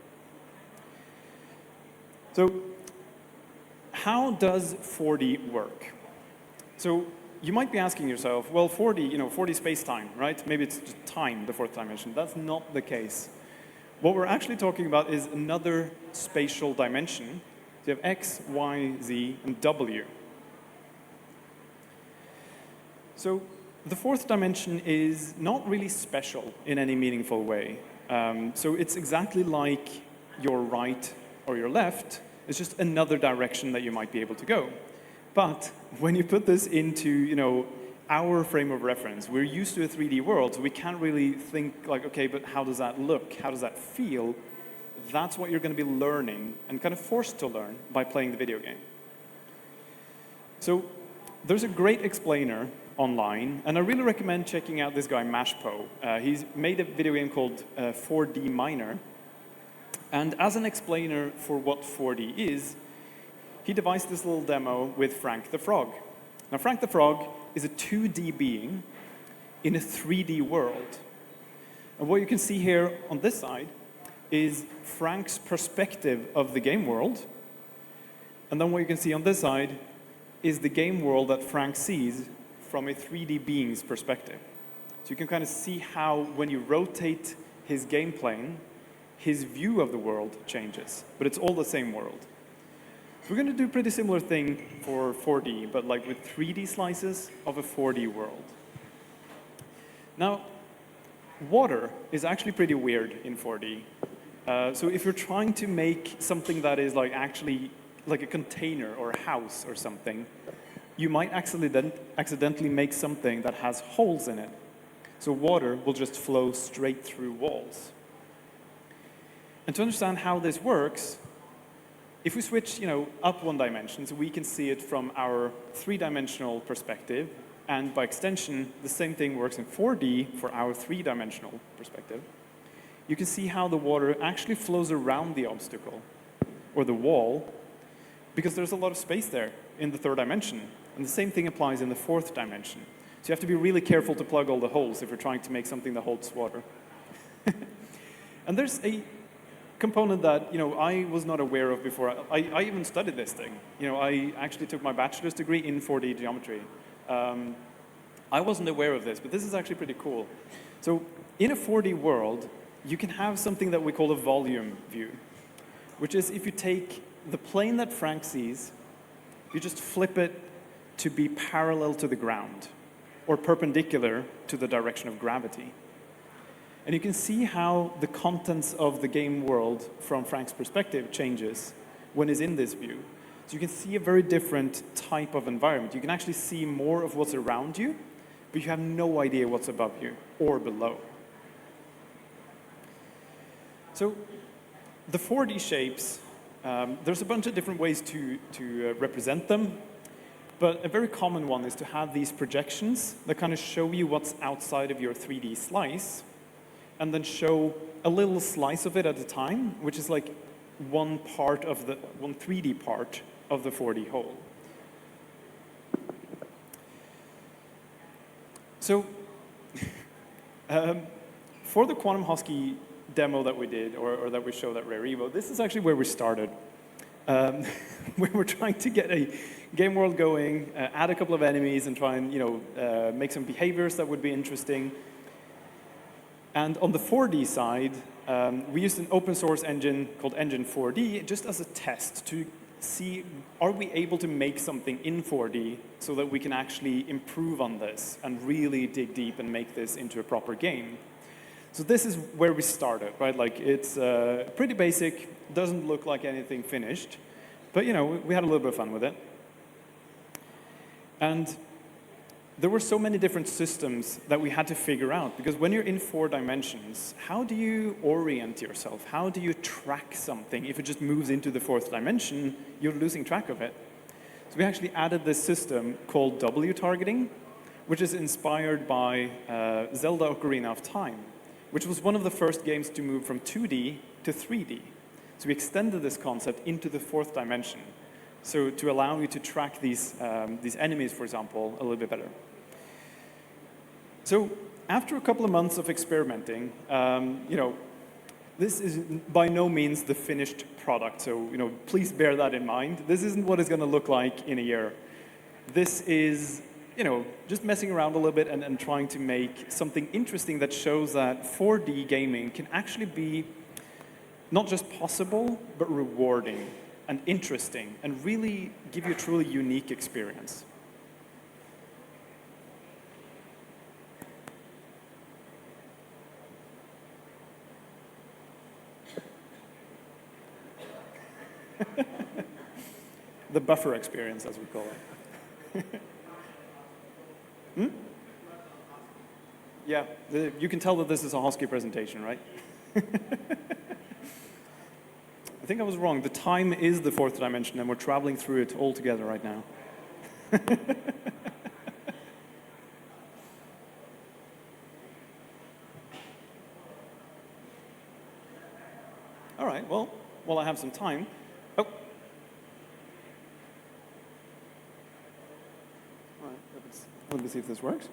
So how does 4D work? So you might be asking yourself, well, 4D, 4D space-time, right? Maybe it's just time, the fourth dimension. That's not the case. What we're actually talking about is another spatial dimension. So you have X, Y, Z, and W. So the fourth dimension is not really special in any meaningful way. So it's exactly like your right or your left. It's just another direction that you might be able to go. But when you put this into, our frame of reference, we're used to a 3D world, so we can't really think like, okay, but how does that look? How does that feel? That's what you're going to be learning and kind of forced to learn by playing the video game. So there's a great explainer online, and I really recommend checking out this guy, Mashpo. He's made a video game called 4D Miner. And as an explainer for what 4D is, he devised this little demo with Frank the Frog. Now, Frank the Frog is a 2D being in a 3D world. And what you can see here on this side is Frank's perspective of the game world. And then what you can see on this side is the game world that Frank sees from a 3D being's perspective. So you can kind of see how when you rotate his game plane, his view of the world changes, but it's all the same world. So we're going to do a pretty similar thing for 4D, but like with 3D slices of a 4D world. Now, water is actually pretty weird in 4D. So if you're trying to make something that is like actually like a container or a house or something, you might accidentally make something that has holes in it. So water will just flow straight through walls. And to understand how this works, if we switch up one dimension, so we can see it from our three-dimensional perspective, and by extension, the same thing works in 4D for our three-dimensional perspective, you can see how the water actually flows around the obstacle, or the wall, because there's a lot of space there in the third dimension. And the same thing applies in the fourth dimension. So you have to be really careful to plug all the holes if you're trying to make something that holds water. And there's a component that I was not aware of before. I even studied this thing. I actually took my bachelor's degree in 4D geometry. I wasn't aware of this, but this is actually pretty cool. So in a 4D world, you can have something that we call a volume view, which is if you take the plane that Frank sees, you just flip it to be parallel to the ground or perpendicular to the direction of gravity. And you can see how the contents of the game world from Frank's perspective changes when he's in this view. So you can see a very different type of environment. You can actually see more of what's around you, but you have no idea what's above you or below. So the 4D shapes, there's a bunch of different ways to represent them. But a very common one is to have these projections that kind of show you what's outside of your 3D slice, and then show a little slice of it at a time, which is like one 3D part of the 4D whole. So for the Quantum Hosky demo that we did, or that we showed at Rare Evo, this is actually where we started. We were trying to get a game world going, add a couple of enemies, and try and make some behaviors that would be interesting. And on the 4D side, we used an open source engine called Engine 4D just as a test to see, are we able to make something in 4D so that we can actually improve on this and really dig deep and make this into a proper game. So this is where we started, right? Like it's pretty basic, doesn't look like anything finished, but we had a little bit of fun with it. And there were so many different systems that we had to figure out, because when you're in 4 dimensions, how do you orient yourself? How do you track something? If it just moves into the 4th dimension, you're losing track of it. So we actually added this system called W targeting, which is inspired by Zelda Ocarina of Time, which was one of the first games to move from 2D to 3D. So we extended this concept into the 4th dimension, so to allow you to track these enemies, for example, a little bit better. So after a couple of months of experimenting, this is by no means the finished product. So please bear that in mind. This isn't what it's going to look like in a year. This is just messing around a little bit and trying to make something interesting that shows that 4D gaming can actually be not just possible, but rewarding and interesting, and really give you a truly unique experience. The buffer experience, as we call it. Yeah, you can tell that this is a Hosky presentation, right? I think I was wrong. The time is the fourth dimension, and we're traveling through it all together right now. All right, well, while I have some time. Oh. All right, let me see if this works.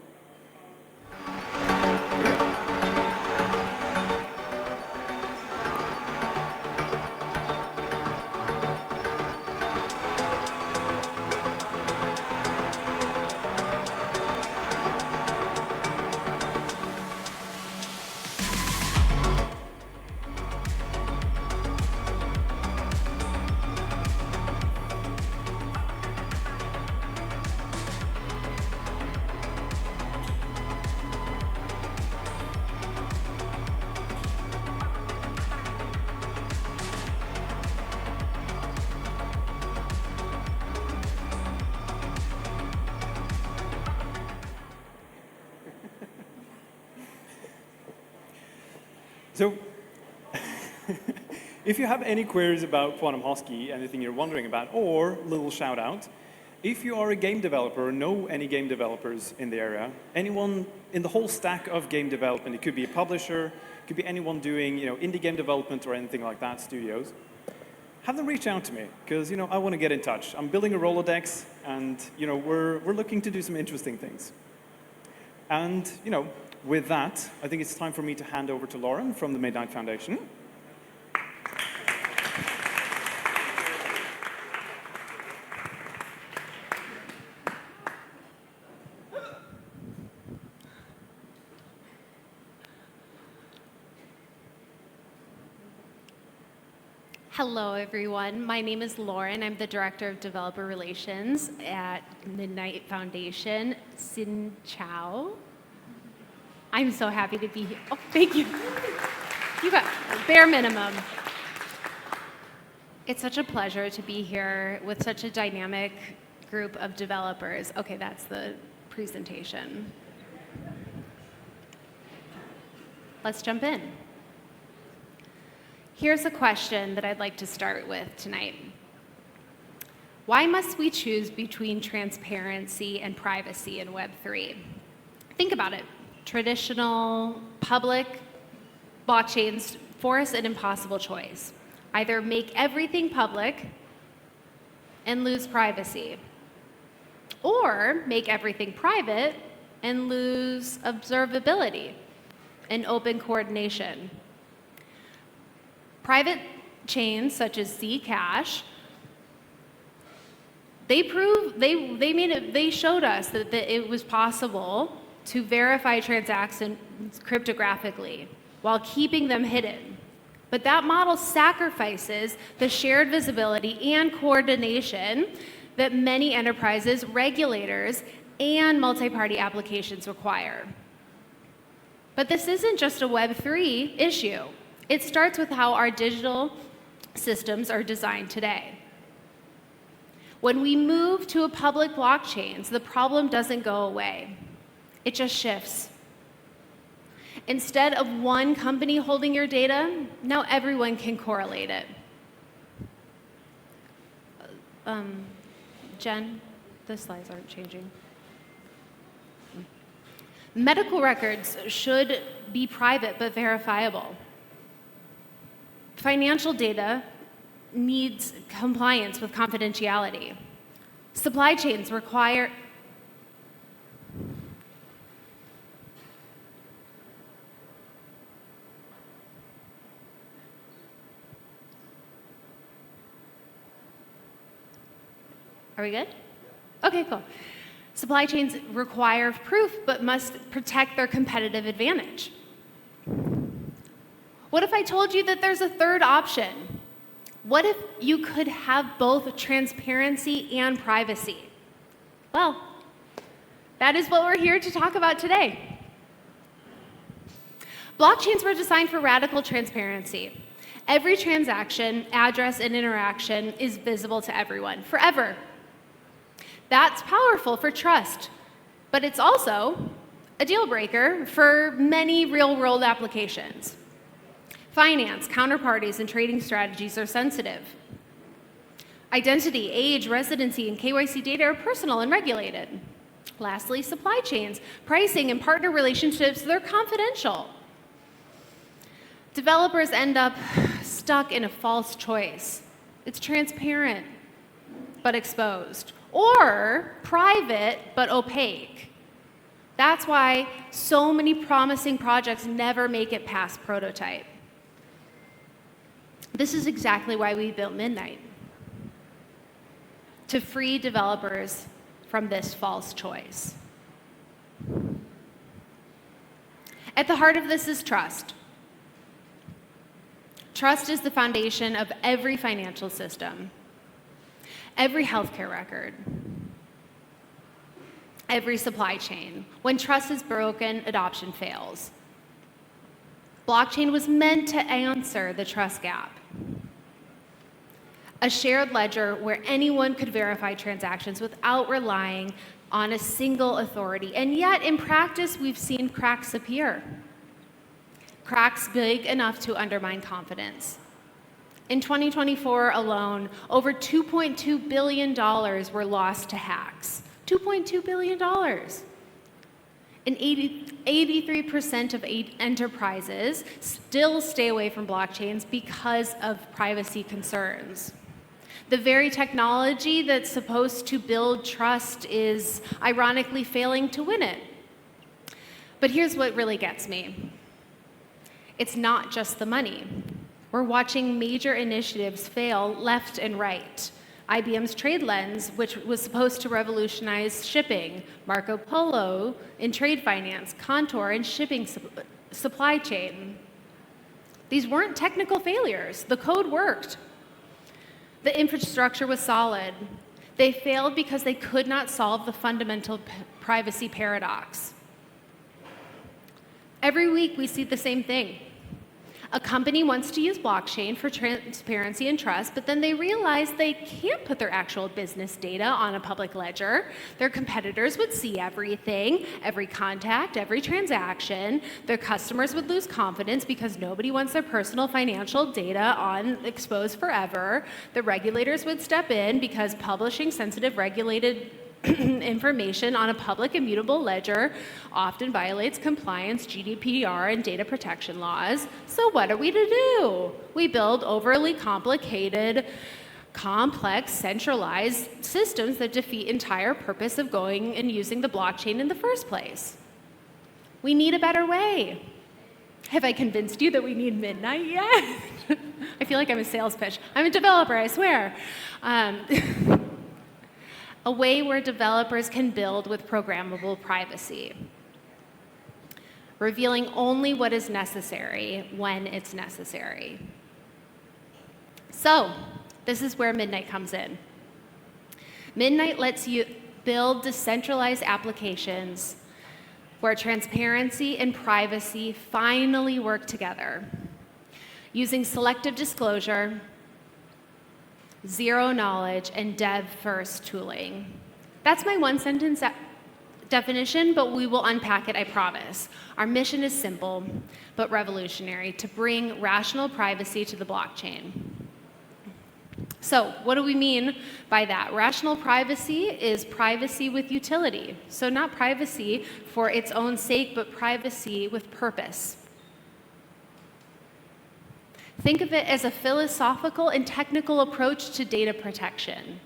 So, if you have any queries about Quantum Hosky, anything you're wondering about, or little shout out, if you are a game developer or know any game developers in the area, anyone in the whole stack of game development, it could be a publisher, it could be anyone doing indie game development or anything like that, studios, have them reach out to me, because I want to get in touch. I'm building a Rolodex, and we're looking to do some interesting things. And with that, I think it's time for me to hand over to Lauren from the Midnight Foundation. Hello, everyone. My name is Lauren. I'm the Director of Developer Relations at Midnight Foundation. Xin Chao. I'm so happy to be here. Oh, thank you. You got bare minimum. It's such a pleasure to be here with such a dynamic group of developers. Okay, that's the presentation. Let's jump in. Here's a question that I'd like to start with tonight. Why must we choose between transparency and privacy in Web3? Think about it. Traditional public blockchains force an impossible choice. Either make everything public and lose privacy, or make everything private and lose observability and open coordination. Private chains such as Zcash, they showed us that it was possible to verify transactions cryptographically while keeping them hidden. But that model sacrifices the shared visibility and coordination that many enterprises, regulators, and multi-party applications require. But this isn't just a Web3 issue. It starts with how our digital systems are designed today. When we move to a public blockchains, the problem doesn't go away. It just shifts. Instead of one company holding your data, now everyone can correlate it. Jen, the slides aren't changing. Medical records should be private but verifiable. Financial data needs compliance with confidentiality. Supply chains require Are we good? Okay, cool. Supply chains require proof, but must protect their competitive advantage. What if I told you that there's a third option? What if you could have both transparency and privacy? Well, that is what we're here to talk about today. Blockchains were designed for radical transparency. Every transaction, address, and interaction is visible to everyone, forever. That's powerful for trust, but it's also a deal breaker for many real-world applications. Finance, counterparties, and trading strategies are sensitive. Identity, age, residency, and KYC data are personal and regulated. Lastly, supply chains, pricing, and partner relationships, they're confidential. Developers end up stuck in a false choice. It's transparent, but exposed, or private, but opaque. That's why so many promising projects never make it past prototype. This is exactly why we built Midnight, to free developers from this false choice. At the heart of this is trust. Trust is the foundation of every financial system, every healthcare record, every supply chain. When trust is broken, adoption fails. Blockchain was meant to answer the trust gap. A shared ledger where anyone could verify transactions without relying on a single authority. And yet, in practice, we've seen cracks appear. Cracks big enough to undermine confidence. In 2024 alone, over $2.2 billion were lost to hacks. $2.2 billion. And 83% of enterprises still stay away from blockchains because of privacy concerns. The very technology that's supposed to build trust is ironically failing to win it. But here's what really gets me. It's not just the money. We're watching major initiatives fail left and right. IBM's TradeLens, which was supposed to revolutionize shipping, Marco Polo in trade finance, Contour in shipping supply chain. These weren't technical failures. The code worked. The infrastructure was solid. They failed because they could not solve the fundamental privacy paradox. Every week we see the same thing. A company wants to use blockchain for transparency and trust, but then they realize they can't put their actual business data on a public ledger. Their competitors would see everything, every contact, every transaction. Their customers would lose confidence because nobody wants their personal financial data exposed forever. The regulators would step in because publishing sensitive regulated information on a public immutable ledger often violates compliance, GDPR, and data protection laws. So what are we to do? We build overly complicated, complex, centralized systems that defeat entire purpose of going and using the blockchain in the first place. We need a better way. Have I convinced you that we need Midnight yet? I feel like I'm a sales pitch. I'm a developer, I swear. A way where developers can build with programmable privacy, revealing only what is necessary when it's necessary. So, this is where Midnight comes in. Midnight lets you build decentralized applications where transparency and privacy finally work together, using selective disclosure, zero knowledge, and dev-first tooling. That's my one-sentence definition, but we will unpack it, I promise. Our mission is simple, but revolutionary, to bring rational privacy to the blockchain. So what do we mean by that? Rational privacy is privacy with utility. So not privacy for its own sake, but privacy with purpose. Think of it as a philosophical and technical approach to data protection,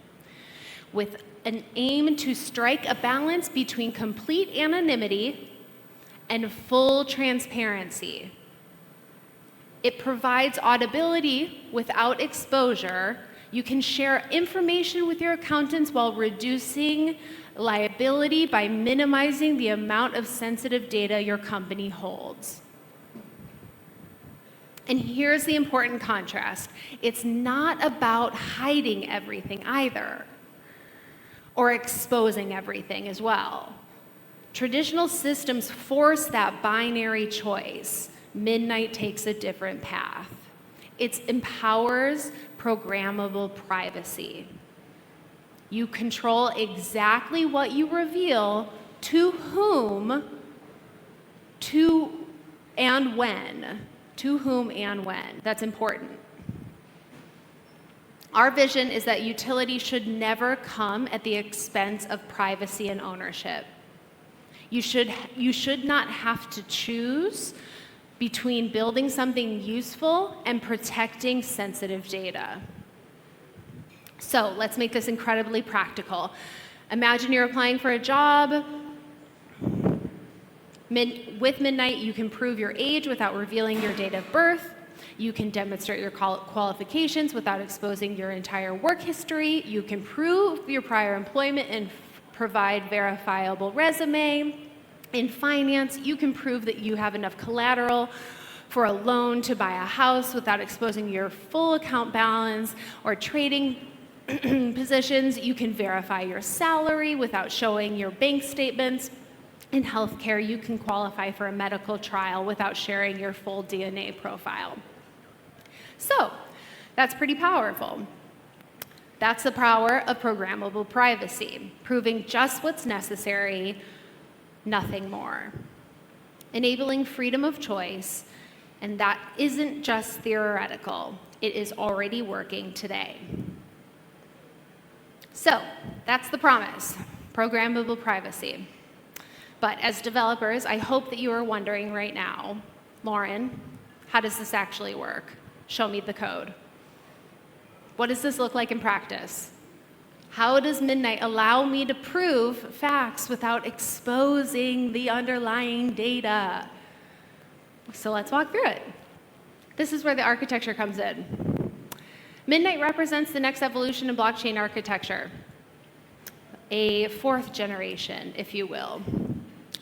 with an aim to strike a balance between complete anonymity and full transparency. It provides audibility without exposure. You can share information with your accountants while reducing liability by minimizing the amount of sensitive data your company holds. And here's the important contrast. It's not about hiding everything either, or exposing everything as well. Traditional systems force that binary choice. Midnight takes a different path. It empowers programmable privacy. You control exactly what you reveal, to whom, to and when. To whom and when. That's important. Our vision is that utility should never come at the expense of privacy and ownership. You should not have to choose between building something useful and protecting sensitive data. So let's make this incredibly practical. Imagine you're applying for a job. With Midnight, you can prove your age without revealing your date of birth. You can demonstrate your qualifications without exposing your entire work history. You can prove your prior employment and provide verifiable resume. In finance, you can prove that you have enough collateral for a loan to buy a house without exposing your full account balance. Or trading positions, you can verify your salary without showing your bank statements. In healthcare, you can qualify for a medical trial without sharing your full DNA profile. So, that's pretty powerful. That's the power of programmable privacy, proving just what's necessary, nothing more. Enabling freedom of choice, and that isn't just theoretical, it is already working today. So, that's the promise, programmable privacy. But as developers, I hope that you are wondering right now, Lauren, how does this actually work? Show me the code. What does this look like in practice? How does Midnight allow me to prove facts without exposing the underlying data? So let's walk through it. This is where the architecture comes in. Midnight represents the next evolution in blockchain architecture, a fourth generation, if you will.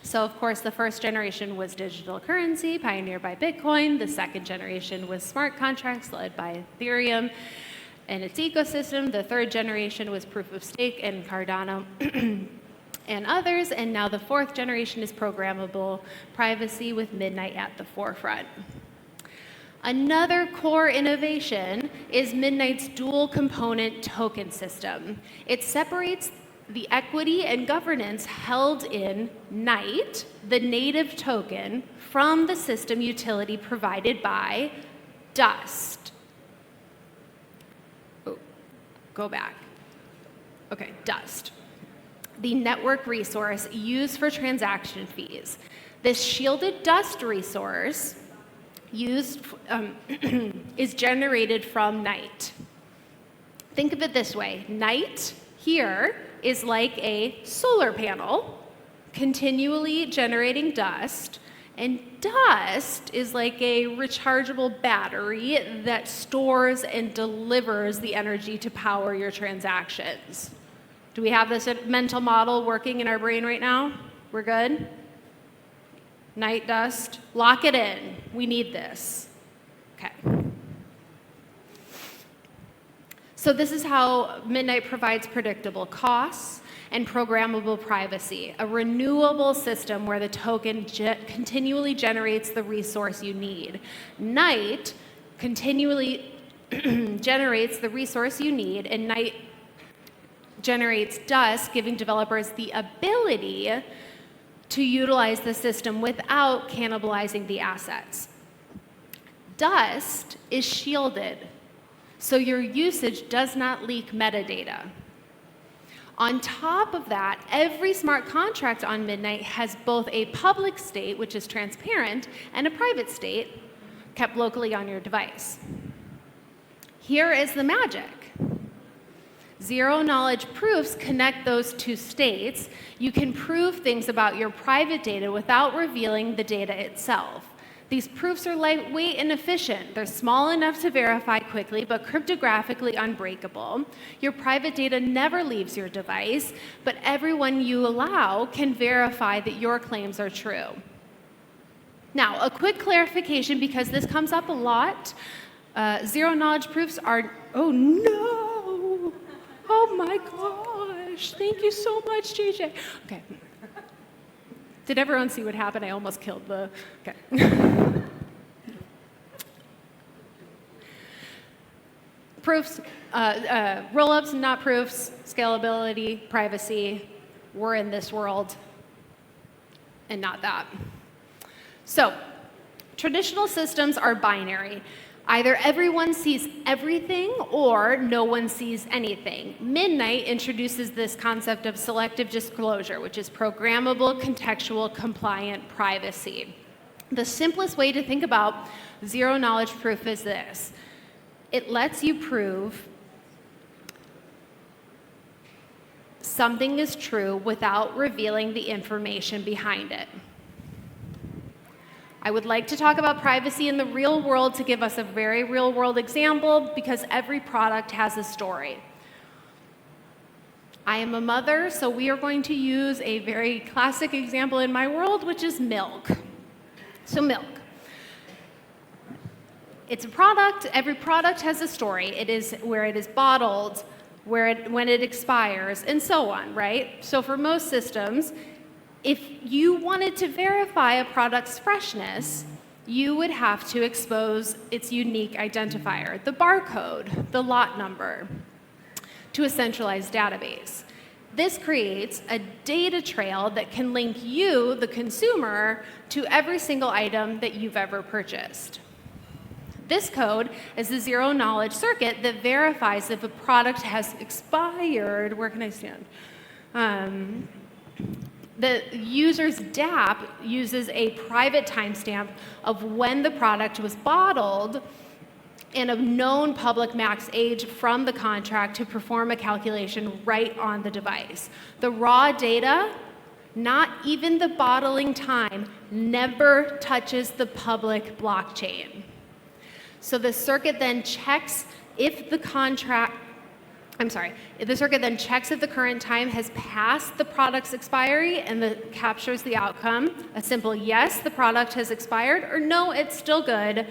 So of course, the first generation was digital currency, pioneered by Bitcoin. The second generation was smart contracts, led by Ethereum and its ecosystem. The third generation was proof of stake and Cardano and others. And now the fourth generation is programmable privacy with Midnight at the forefront. Another core innovation is Midnight's dual component token system. It separates the equity and governance held in Night, the native token, from the system utility provided by Dust. Oh, go back. Okay, Dust, the network resource used for transaction fees. This shielded Dust resource is generated from Night. Think of it this way. Night here is like a solar panel continually generating dust, and dust is like a rechargeable battery that stores and delivers the energy to power your transactions. Do we have this mental model working in our brain right now? We're good? Night, dust, lock it in. We need this. Okay. So this is how Midnight provides predictable costs and programmable privacy, a renewable system where the token continually generates the resource you need. Night continually generates the resource you need, and Night generates dust, giving developers the ability to utilize the system without cannibalizing the assets. Dust is shielded, so your usage does not leak metadata. On top of that, every smart contract on Midnight has both a public state, which is transparent, and a private state kept locally on your device. Here is the magic. Zero-knowledge proofs connect those two states. You can prove things about your private data without revealing the data itself. These proofs are lightweight and efficient. They're small enough to verify quickly, but cryptographically unbreakable. Your private data never leaves your device, but everyone you allow can verify that your claims are true. Now, a quick clarification, because this comes up a lot. Zero knowledge proofs are, oh no, oh my gosh, thank you so much, JJ. Okay. Did everyone see what happened? I almost killed the, okay. Proofs, roll-ups, not proofs, scalability, privacy, we're in this world and not that. So, traditional systems are binary. Either everyone sees everything or no one sees anything. Midnight introduces this concept of selective disclosure, which is programmable, contextual, compliant privacy. The simplest way to think about zero knowledge proof is this. It lets you prove something is true without revealing the information behind it. I would like to talk about privacy in the real world to give us a very real world example, because every product has a story. I am a mother, so we are going to use a very classic example in my world, which is milk. So milk. It's a product. Every product has a story. It is where it is bottled, when it expires, and so on, right? So for most systems, if you wanted to verify a product's freshness, you would have to expose its unique identifier, the barcode, the lot number, to a centralized database. This creates a data trail that can link you, the consumer, to every single item that you've ever purchased. This code is the zero knowledge circuit that verifies if a product has expired. Where can I stand? The user's DApp uses a private timestamp of when the product was bottled and a known public max age from the contract to perform a calculation right on the device. The raw data, not even the bottling time, never touches the public blockchain. So the circuit then checks if the circuit then checks if the current time has passed the product's expiry and captures the outcome. A simple yes, the product has expired, or no, it's still good,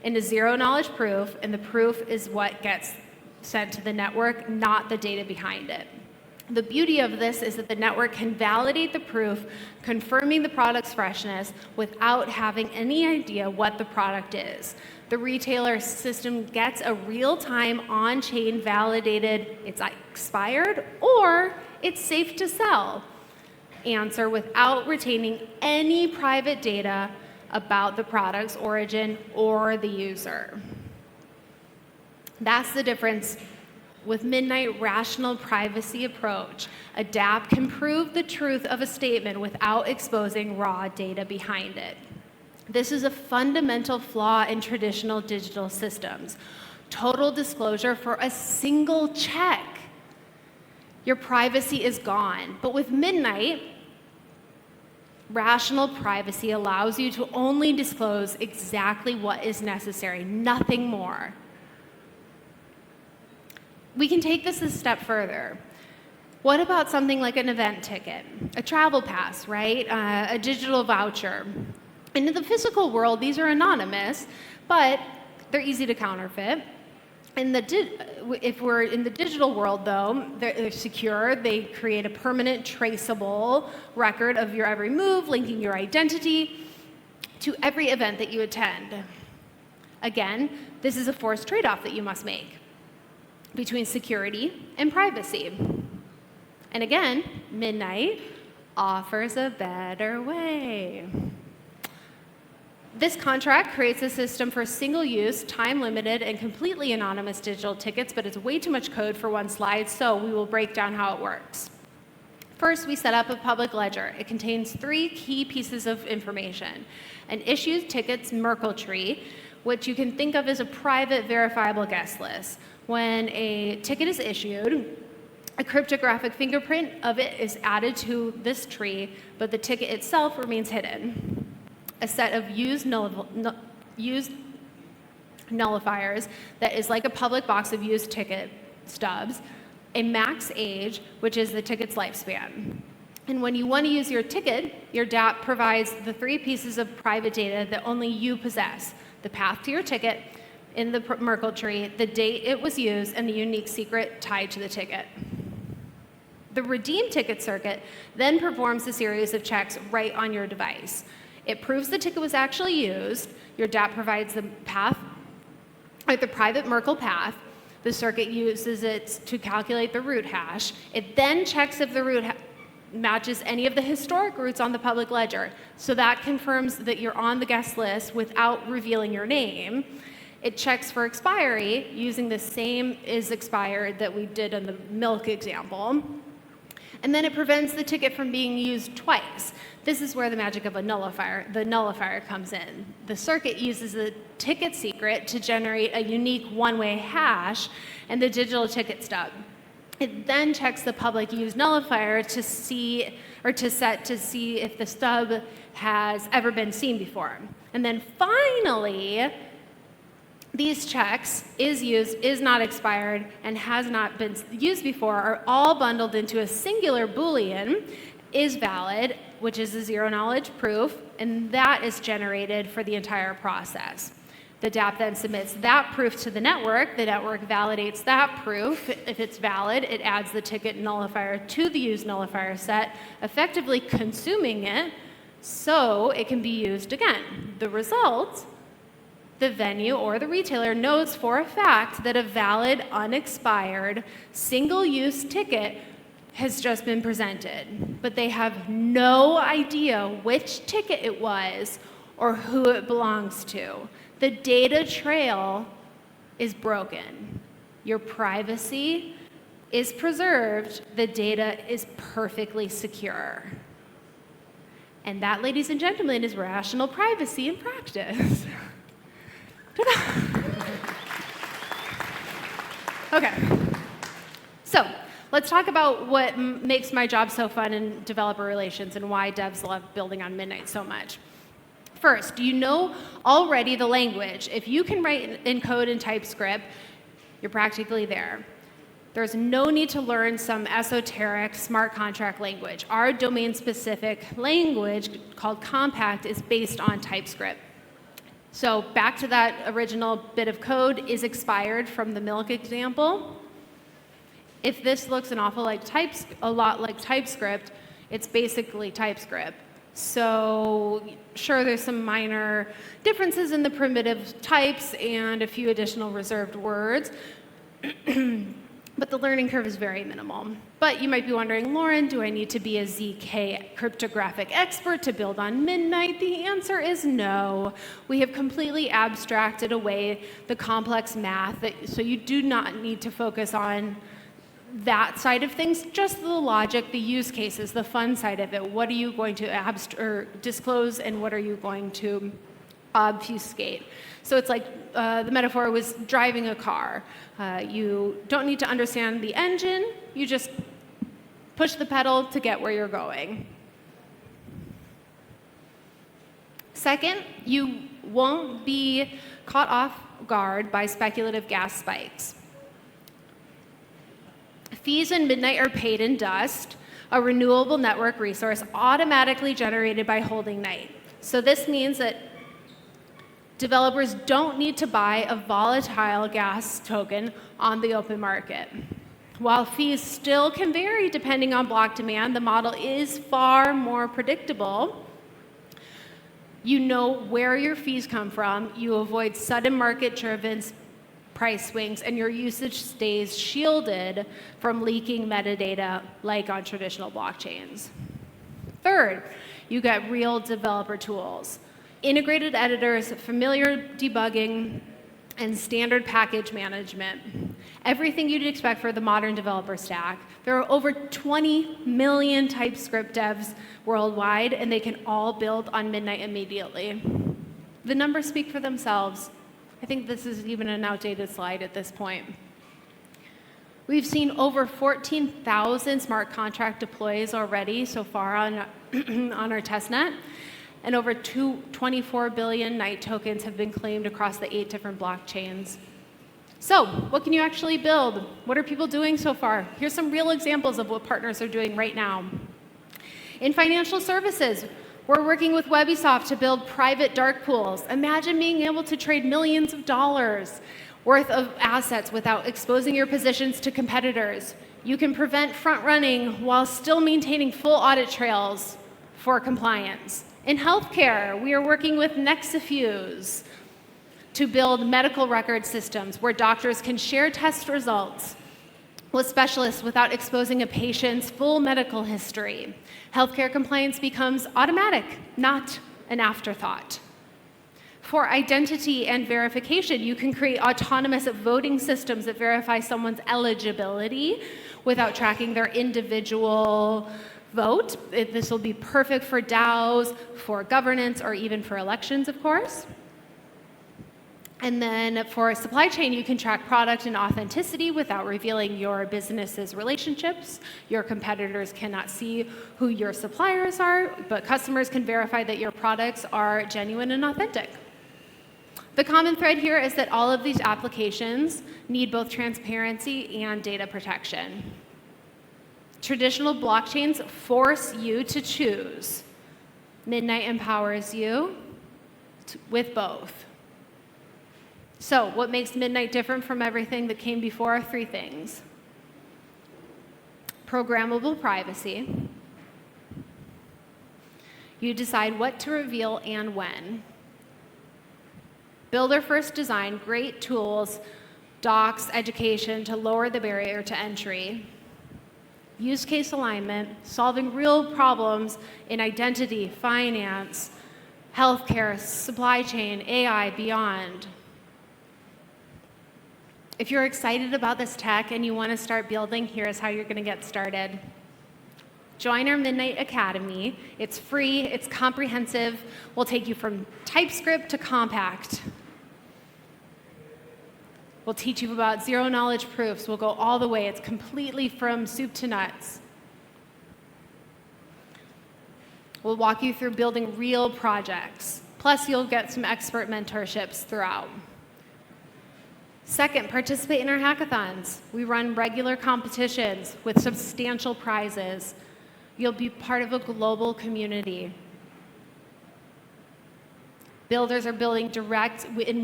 in a zero knowledge proof, and the proof is what gets sent to the network, not the data behind it. The beauty of this is that the network can validate the proof, confirming the product's freshness without having any idea what the product is. The retailer system gets a real-time on-chain validated it's expired or it's safe to sell answer without retaining any private data about the product's origin or the user. That's the difference with Midnight rational privacy approach. A DApp can prove the truth of a statement without exposing raw data behind it. This is a fundamental flaw in traditional digital systems. Total disclosure for a single check. Your privacy is gone. But with Midnight, rational privacy allows you to only disclose exactly what is necessary, nothing more. We can take this a step further. What about something like an event ticket, a travel pass, right? A digital voucher. In the physical world, these are anonymous, but they're easy to counterfeit. If we're in the digital world, though, they're secure. They create a permanent, traceable record of your every move, linking your identity to every event that you attend. Again, this is a forced trade-off that you must make between security and privacy. And again, Midnight offers a better way. This contract creates a system for single-use, time-limited, and completely anonymous digital tickets, but it's way too much code for one slide, so we will break down how it works. First, we set up a public ledger. It contains 3 key pieces of information. An issued tickets Merkle tree, which you can think of as a private verifiable guest list. When a ticket is issued, a cryptographic fingerprint of it is added to this tree, but the ticket itself remains hidden. A set of used nullifiers that is like a public box of used ticket stubs, a max age, which is the ticket's lifespan. And when you want to use your ticket, your dApp provides the 3 pieces of private data that only you possess: the path to your ticket in the Merkle tree, the date it was used, and the unique secret tied to the ticket. The redeem ticket circuit then performs a series of checks right on your device. It proves the ticket was actually used. Your dApp provides the path, or the private Merkle path. The circuit uses it to calculate the root hash. It then checks if the root matches any of the historic routes on the public ledger. So that confirms that you're on the guest list without revealing your name. It checks for expiry using the same is expired that we did in the milk example. And then it prevents the ticket from being used twice. This is where the magic of the nullifier comes in. The circuit uses the ticket secret to generate a unique one-way hash and the digital ticket stub. It then checks the public use nullifier to set to see if the stub has ever been seen before. And then finally, these checks, is used, is not expired, and has not been used before, are all bundled into a singular Boolean, is valid, which is a zero-knowledge proof, and that is generated for the entire process. The dApp then submits that proof to the network. The network validates that proof. If it's valid, it adds the ticket nullifier to the use nullifier set, effectively consuming it so it can be used again. The result: the venue or the retailer knows for a fact that a valid, unexpired, single-use ticket has just been presented, but they have no idea which ticket it was or who it belongs to. The data trail is broken. Your privacy is preserved. The data is perfectly secure. And that, ladies and gentlemen, is rational privacy in practice. Okay, so let's talk about what makes my job so fun in developer relations and why devs love building on Midnight so much. First, you know already the language. If you can write in code in TypeScript, you're practically there. There's no need to learn some esoteric smart contract language. Our domain-specific language called Compact is based on TypeScript. So back to that original bit of code is expired from the milk example. If this looks an awful a lot like TypeScript, it's basically TypeScript. So sure, there's some minor differences in the primitive types and a few additional reserved words, but the learning curve is very minimal. But you might be wondering, Lauren, do I need to be a ZK cryptographic expert to build on Midnight? The answer is no. We have completely abstracted away the complex math, so you do not need to focus on that side of things, just the logic, the use cases, the fun side of it. What are you going to disclose and what are you going to obfuscate? So it's like the metaphor was driving a car. You don't need to understand the engine, you just push the pedal to get where you're going. Second, you won't be caught off guard by speculative gas spikes. Fees in Midnight are paid in dust, a renewable network resource automatically generated by holding night. So this means that developers don't need to buy a volatile gas token on the open market. While fees still can vary depending on block demand, the model is far more predictable. You know where your fees come from, you avoid sudden market-driven price swings, and your usage stays shielded from leaking metadata like on traditional blockchains. Third, you get real developer tools. Integrated editors, familiar debugging, and standard package management. Everything you'd expect for the modern developer stack. There are over 20 million TypeScript devs worldwide, and they can all build on Midnight immediately. The numbers speak for themselves. I think this is even an outdated slide at this point. We've seen over 14,000 smart contract deploys already so far on our testnet, and over 24 billion Night tokens have been claimed across the 8 different blockchains. So, what can you actually build? What are people doing so far? Here's some real examples of what partners are doing right now. In financial services, we're working with Webisoft to build private dark pools. Imagine being able to trade millions of dollars worth of assets without exposing your positions to competitors. You can prevent front running while still maintaining full audit trails for compliance. In healthcare, we are working with Nexifuse to build medical record systems where doctors can share test results with specialists without exposing a patient's full medical history. Healthcare compliance becomes automatic, not an afterthought. For identity and verification, you can create autonomous voting systems that verify someone's eligibility without tracking their individual vote. This will be perfect for DAOs, for governance, or even for elections, of course. And then for supply chain, you can track product and authenticity without revealing your business's relationships. Your competitors cannot see who your suppliers are, but customers can verify that your products are genuine and authentic. The common thread here is that all of these applications need both transparency and data protection. Traditional blockchains force you to choose. Midnight empowers you with both. So, what makes Midnight different from everything that came before are three things. Programmable privacy. You decide what to reveal and when. Builder-first design, great tools, docs, education to lower the barrier to entry. Use case alignment, solving real problems in identity, finance, healthcare, supply chain, AI, beyond. If you're excited about this tech and you want to start building, here's how you're going to get started. Join our Midnight Academy. It's free, it's comprehensive. We'll take you from TypeScript to Compact. We'll teach you about zero-knowledge proofs. We'll go all the way. It's completely from soup to nuts. We'll walk you through building real projects. Plus, you'll get some expert mentorships throughout. Second, participate in our hackathons. We run regular competitions with substantial prizes. You'll be part of a global community. Builders are building direct, and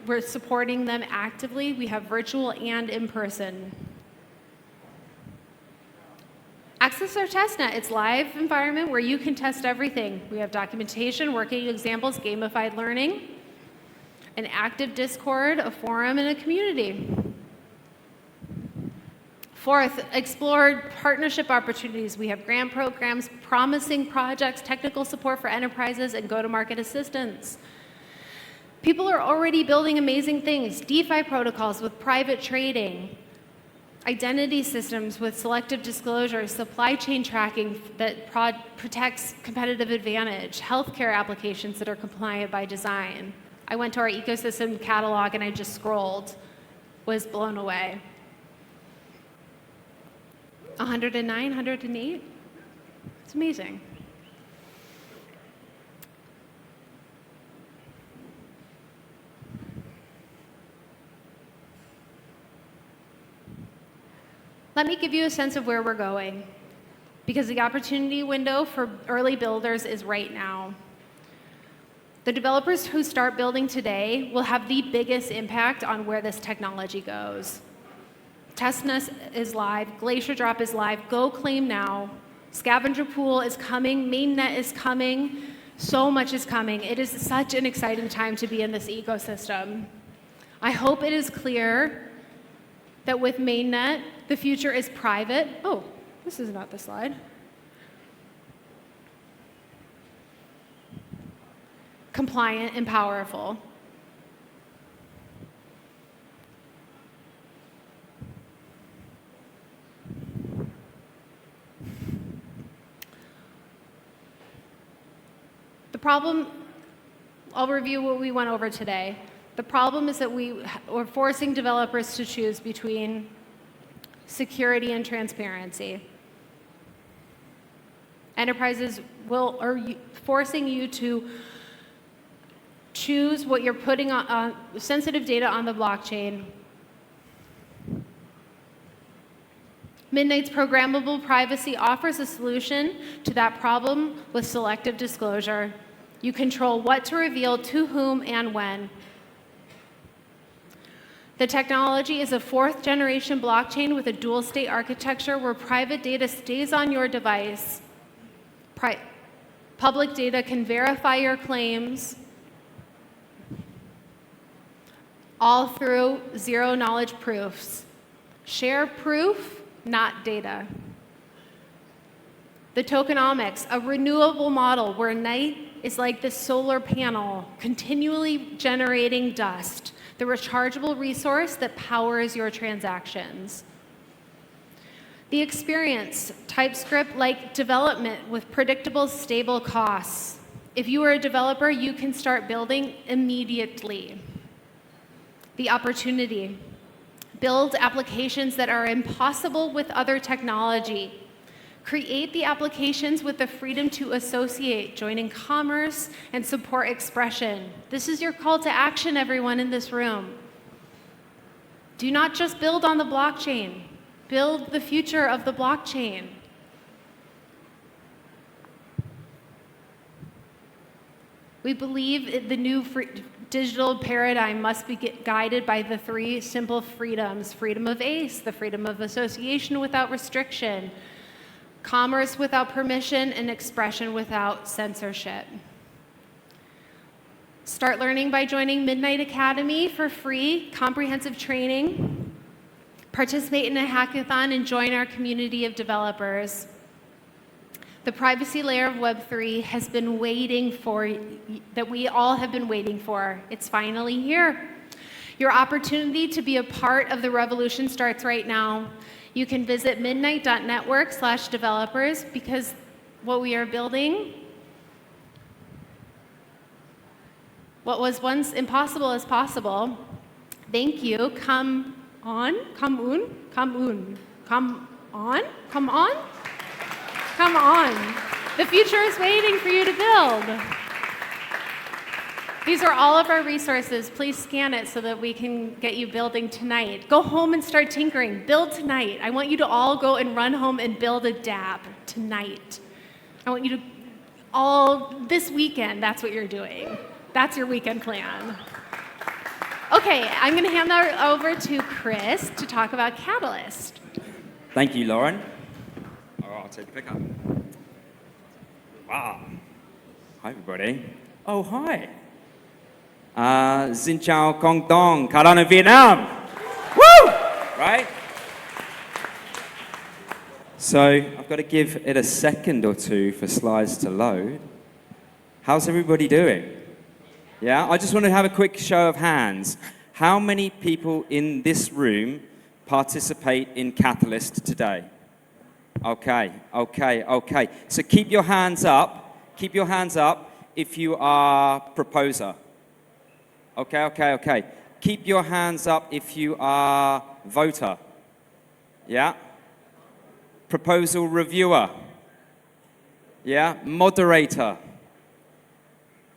we're supporting them actively. We have virtual and in-person. Access our testnet. It's a live environment where you can test everything. We have documentation, working examples, gamified learning, an active Discord, a forum, and a community. Fourth, explore partnership opportunities. We have grant programs, promising projects, technical support for enterprises, and go-to-market assistance. People are already building amazing things. DeFi protocols with private trading, identity systems with selective disclosure, supply chain tracking that protects competitive advantage, healthcare applications that are compliant by design. I went to our ecosystem catalog and I just scrolled, was blown away. 109, 108? It's amazing. Let me give you a sense of where we're going, because the opportunity window for early builders is right now. The developers who start building today will have the biggest impact on where this technology goes. Testnet is live, Glacier Drop is live, go claim now. Scavenger Pool is coming, Mainnet is coming, so much is coming. It is such an exciting time to be in this ecosystem. I hope it is clear that with Mainnet, the future is private. Oh, this is not the slide. Compliant and powerful. The problem, I'll review what we went over today. The problem is that we're forcing developers to choose between security and transparency. Enterprises are forcing you to choose what you're putting on sensitive data on the blockchain Midnight's programmable privacy offers a solution to that problem with selective disclosure. You control what to reveal to whom and when. The technology is a fourth-generation blockchain with a dual-state architecture where private data stays on your device. Public data can verify your claims, all through zero-knowledge proofs. Share proof, not data. The tokenomics, a renewable model where night is like the solar panel, continually generating dust, the rechargeable resource that powers your transactions. The experience, TypeScript-like development with predictable, stable costs. If you are a developer, you can start building immediately. The opportunity, build applications that are impossible with other technology. Create the applications with the freedom to associate, join in commerce, and support expression. This is your call to action, everyone in this room. Do not just build on the blockchain. Build the future of the blockchain. We believe the new digital paradigm must be guided by the three simple freedoms: freedom of ACE, the freedom of association without restriction, commerce without permission, and expression without censorship. Start learning by joining Midnight Academy for free, comprehensive training. Participate in a hackathon and join our community of developers. The privacy layer of Web3 has been waiting for, that we all have been waiting for. It's finally here. Your opportunity to be a part of the revolution starts right now. You can visit midnight.network/developers because what we are building, what was once impossible is possible. Thank you. Come on. The future is waiting for you to build. These are all of our resources. Please scan it so that we can get you building tonight. Go home and start tinkering. Build tonight. I want you to all go and run home and build a dApp tonight. I want you to all, this weekend, that's what you're doing. That's your weekend plan. Okay, I'm going to hand that over to Kriss to talk about Catalyst. Thank you, Lauren. Oh, I'll take a pick up. Wow. Hi, everybody. Oh, hi. Xin chào Công Tông, Cardano Vietnam. Woo! Right? So, I've got to give it a second or two for slides to load. How's everybody doing? Yeah, I just want to have a quick show of hands. How many people in this room participate in Catalyst today? Okay. So keep your hands up. Keep your hands up if you are proposer. Okay. Keep your hands up if you are voter. Yeah? Proposal reviewer. Yeah? Moderator.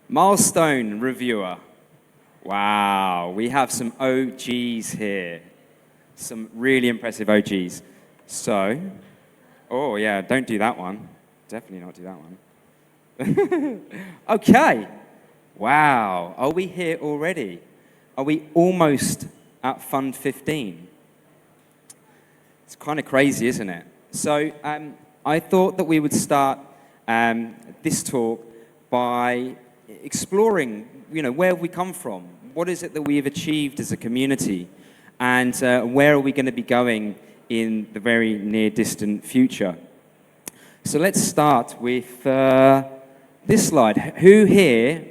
Milestone reviewer. Wow, we have some OGs here. Some really impressive OGs. So, oh yeah, don't do that one. Definitely not do that one. Okay. Wow, are we here already? Are we almost at Fund 15? It's kind of crazy, isn't it? So, I thought that we would start this talk by exploring, where have we come from? What is it that we have achieved as a community? And where are we going to be going in the very near distant future? So let's start with this slide. Who here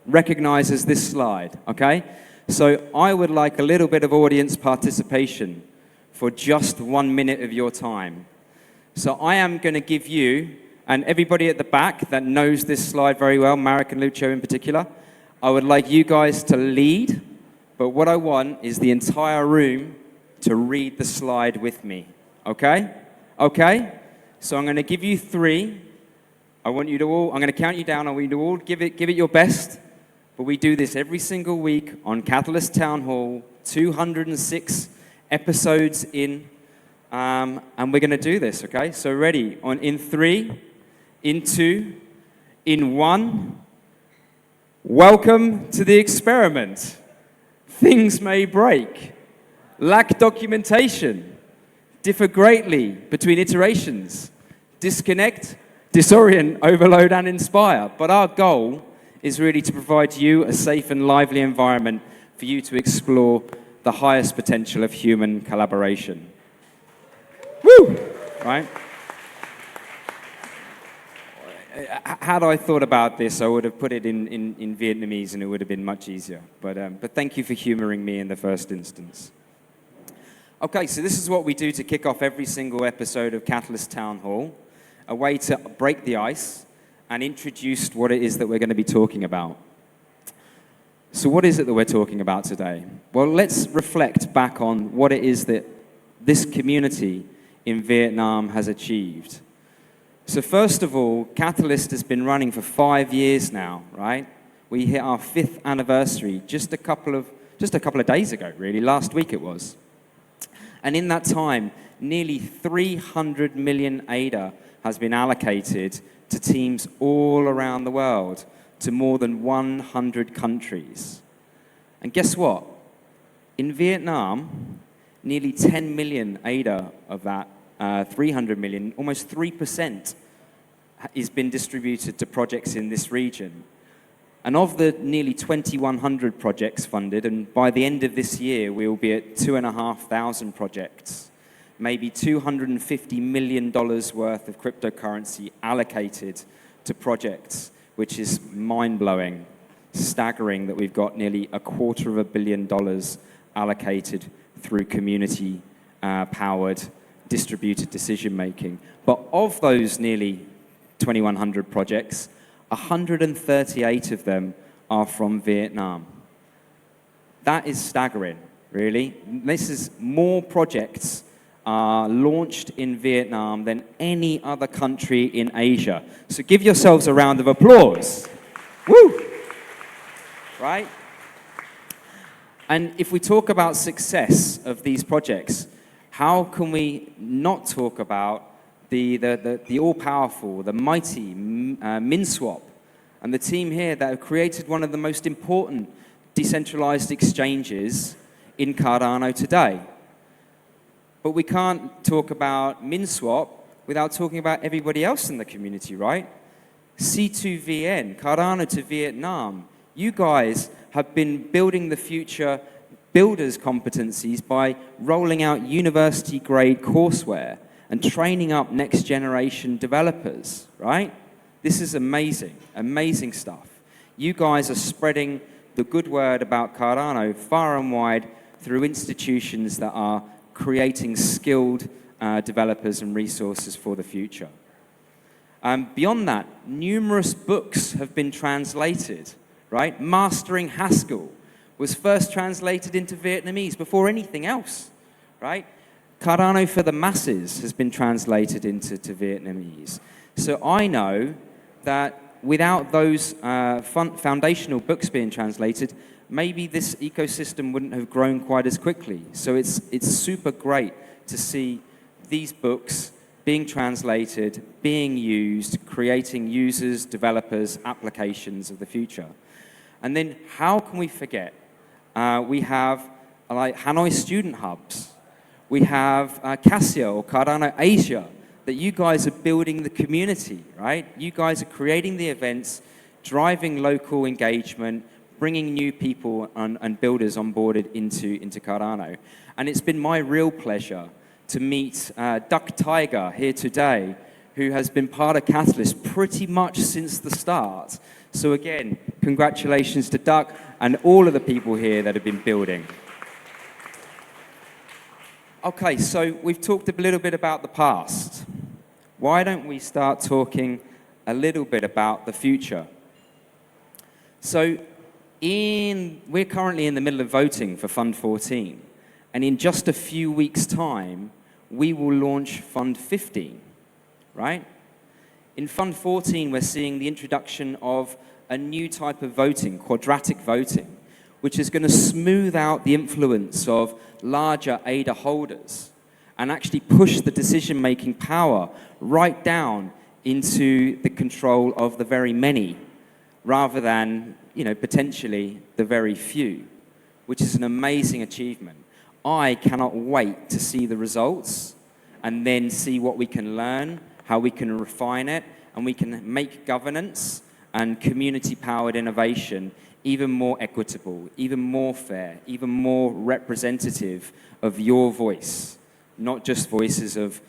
recognizes this slide? Okay? So I would like a little bit of audience participation for just 1 minute of your time. So I am going to give you, and everybody at the back that knows this slide very well, Marek and Lucio in particular, I would like you guys to lead, but what I want is the entire room to read the slide with me. Okay? Okay? So I'm going to give you 3. I'm going to count you down. I want you to all give it your best. But we do this every single week on Catalyst Town Hall, 206 episodes in. And we're going to do this, okay? So ready? In 3, in 2, in 1. Welcome to the experiment. Things may break, lack documentation, differ greatly between iterations, disconnect, disorient, overload, and inspire. But our goal is really to provide you a safe and lively environment for you to explore the highest potential of human collaboration. Woo! Right? Had I thought about this, I would have put it in Vietnamese and it would have been much easier. But thank you for humoring me in the first instance. Okay, so this is what we do to kick off every single episode of Catalyst Town Hall, a way to break the ice and introduce what it is that we're going to be talking about. So what is it that we're talking about today? Well, let's reflect back on what it is that this community in Vietnam has achieved. So first of all, Catalyst has been running for 5 years now, right? We hit our 5th anniversary just a couple of days ago, really. Last week it was. And in that time, nearly 300 million ADA has been allocated to teams all around the world, to more than 100 countries. And guess what? In Vietnam, nearly 10 million ADA of that 300 million, almost 3%, has been distributed to projects in this region. And of the nearly 2,100 projects funded, and by the end of this year, we will be at 2,500 projects, maybe $250 million worth of cryptocurrency allocated to projects, which is mind-blowing, staggering that we've got nearly $250 million allocated through community-powered distributed decision-making. But of those nearly 2,100 projects, 138 of them are from Vietnam. That is staggering, really. This is more projects are launched in Vietnam than any other country in Asia. So give yourselves a round of applause. Woo! Right? And if we talk about success of these projects, how can we not talk about the all-powerful, the mighty MinSwap, and the team here that have created one of the most important decentralized exchanges in Cardano today? But we can't talk about MinSwap without talking about everybody else in the community, right? C2VN, Cardano to Vietnam. You guys have been building the future builders' competencies by rolling out university-grade courseware and training up next-generation developers, right? This is amazing, amazing stuff. You guys are spreading the good word about Cardano far and wide through institutions that are creating skilled developers and resources for the future. Beyond that, numerous books have been translated, right? Mastering Haskell was first translated into Vietnamese before anything else, right? Cardano for the Masses has been translated into Vietnamese. So I know that without those foundational books being translated, maybe this ecosystem wouldn't have grown quite as quickly. So it's super great to see these books being translated, being used, creating users, developers, applications of the future. And then how can we forget? We have like Hanoi Student Hubs. We have Cassia or Cardano Asia, that you guys are building the community, right? You guys are creating the events, driving local engagement, bringing new people and builders onboarded into Cardano. And it's been my real pleasure to meet Duck Tiger here today, who has been part of Catalyst pretty much since the start. So again, congratulations to Duck and all of the people here that have been building. Okay, so we've talked a little bit about the past. Why don't we start talking a little bit about the future? So we're currently in the middle of voting for Fund 14. And in just a few weeks' time, we will launch Fund 15, right? In Fund 14, we're seeing the introduction of a new type of voting, quadratic voting, which is going to smooth out the influence of larger ADA holders and actually push the decision-making power right down into the control of the very many, rather than, potentially the very few, which is an amazing achievement. I cannot wait to see the results and then see what we can learn, how we can refine it, and we can make governance and community-powered innovation even more equitable, even more fair, even more representative of your voice, not just voices of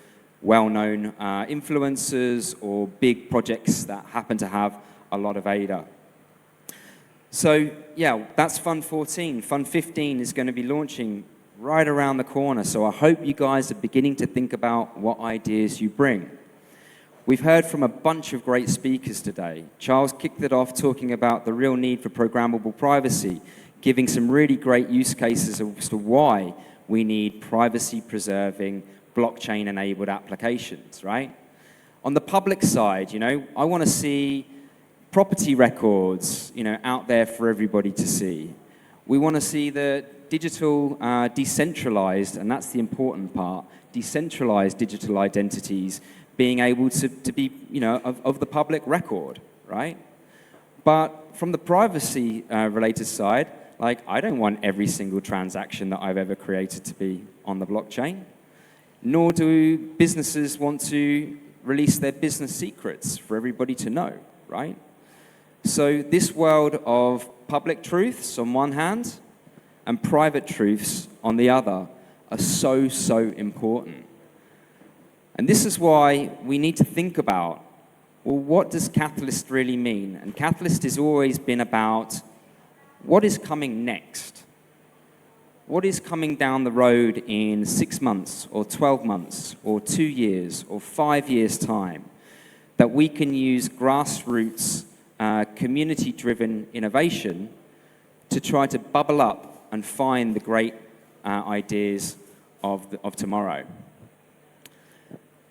well-known influencers or big projects that happen to have a lot of ADA. So yeah, that's Fund 14. Fund 15 is going to be launching right around the corner, so I hope you guys are beginning to think about what ideas you bring. We've heard from a bunch of great speakers today. Charles kicked it off talking about the real need for programmable privacy, giving some really great use cases as to why we need privacy-preserving, blockchain-enabled applications, right? On the public side, I want to see property records, out there for everybody to see. We want to see the digital, decentralized, and that's the important part, decentralized digital identities being able to be, of the public record, right? But from the privacy related side, I don't want every single transaction that I've ever created to be on the blockchain, nor do businesses want to release their business secrets for everybody to know, right? So this world of public truths on one hand and private truths on the other are so, so important. And this is why we need to think about, well, what does Catalyst really mean? And Catalyst has always been about what is coming next? What is coming down the road in 6 months or 12 months or 2 years or 5 years' time that we can use grassroots, community-driven innovation to try to bubble up and find the great ideas of tomorrow.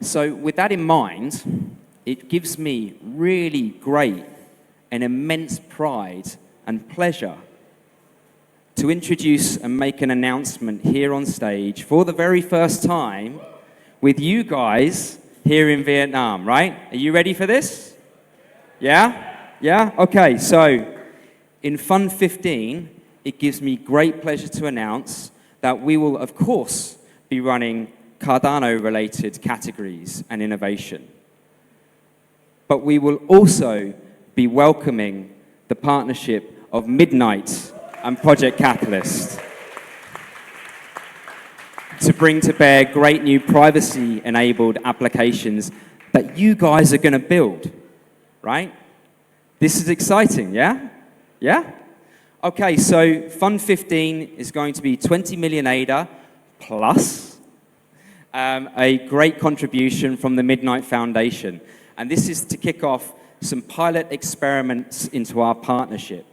So with that in mind, it gives me really great and immense pride and pleasure to introduce and make an announcement here on stage for the very first time with you guys here in Vietnam, right? Are you ready for this? Yeah? Yeah? Okay, so in Fund 15, it gives me great pleasure to announce that we will, of course, be running Cardano-related categories and innovation. But we will also be welcoming the partnership of Midnight and Project Catalyst to bring to bear great new privacy-enabled applications that you guys are going to build, right? This is exciting, yeah? Yeah? Okay, so Fund 15 is going to be 20 million ADA plus a great contribution from the Midnight Foundation. And this is to kick off some pilot experiments into our partnership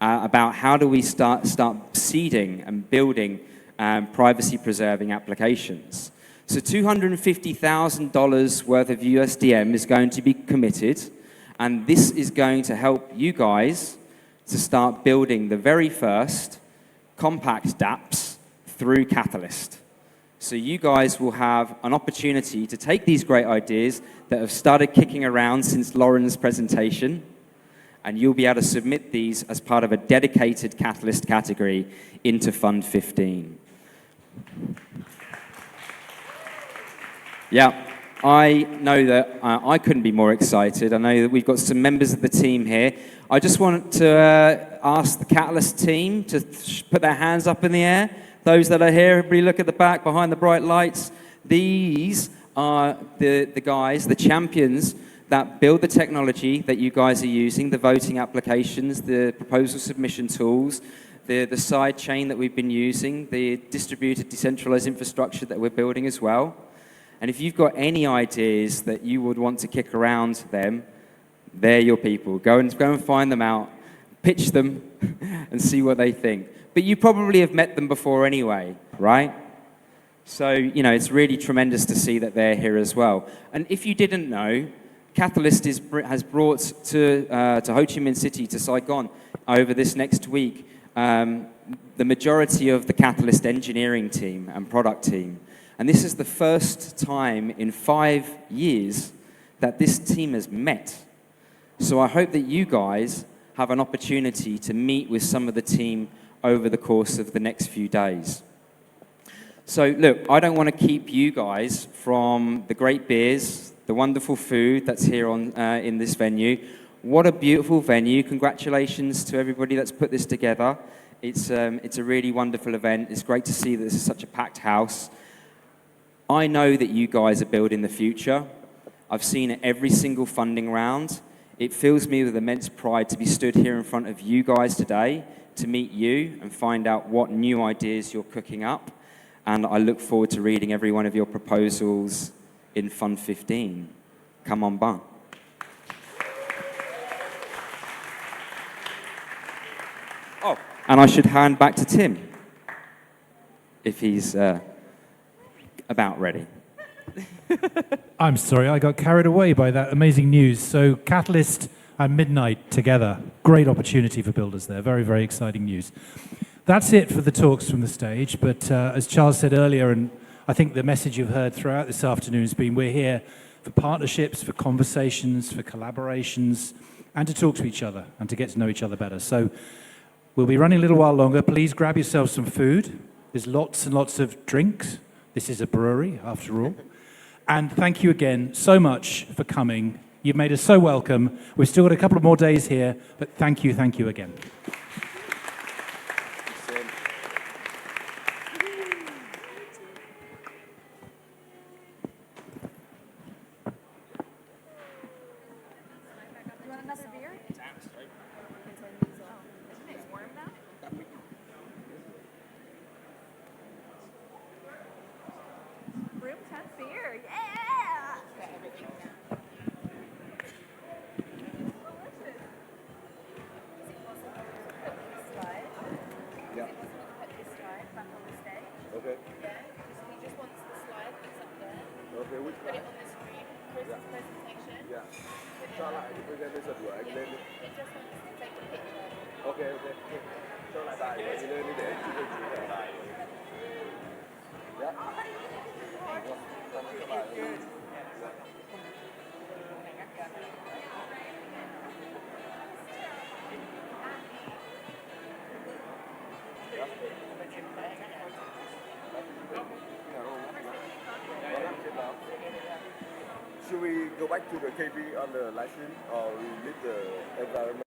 about how do we start seeding and building privacy-preserving applications. So $250,000 worth of USDM is going to be committed, and this is going to help you guys to start building the very first compact dApps through Catalyst. So you guys will have an opportunity to take these great ideas that have started kicking around since Lauren's presentation, and you'll be able to submit these as part of a dedicated Catalyst category into Fund 15. Yeah, I know that I couldn't be more excited. I know that we've got some members of the team here. I just want to ask the Catalyst team to put their hands up in the air. Those that are here, everybody look at the back behind the bright lights. These are the guys, the champions that build the technology that you guys are using, the voting applications, the proposal submission tools, the side chain that we've been using, the distributed decentralized infrastructure that we're building as well. And if you've got any ideas that you would want to kick around them, they're your people. Go and find them out, pitch them, and see what they think. But you probably have met them before anyway, right? So, it's really tremendous to see that they're here as well. And if you didn't know, Catalyst has brought to Ho Chi Minh City, to Saigon, over this next week, the majority of the Catalyst engineering team and product team. And this is the first time in 5 years that this team has met. So I hope that you guys have an opportunity to meet with some of the team over the course of the next few days. So look, I don't want to keep you guys from the great beers, the wonderful food that's here in this venue. What a beautiful venue. Congratulations to everybody that's put this together. It's a really wonderful event. It's great to see that this is such a packed house. I know that you guys are building the future. I've seen it every single funding round. It fills me with immense pride to be stood here in front of you guys today, to meet you and find out what new ideas you're cooking up. And I look forward to reading every one of your proposals in Fund 15. Come on, bun. Oh, and I should hand back to Tim, if he's about ready. I'm sorry, I got carried away by that amazing news. So Catalyst and Midnight together, great opportunity for builders there. Very, very exciting news. That's it for the talks from the stage, but as Charles said earlier, and I think the message you've heard throughout this afternoon has been we're here for partnerships, for conversations, for collaborations, and to talk to each other and to get to know each other better. So we'll be running a little while longer. Please grab yourselves some food. There's lots and lots of drinks. This is a brewery, after all. And thank you again so much for coming. You've made us so welcome. We've still got a couple of more days here, but thank you again. Should we go back to the KB on the live stream, or we leave the environment?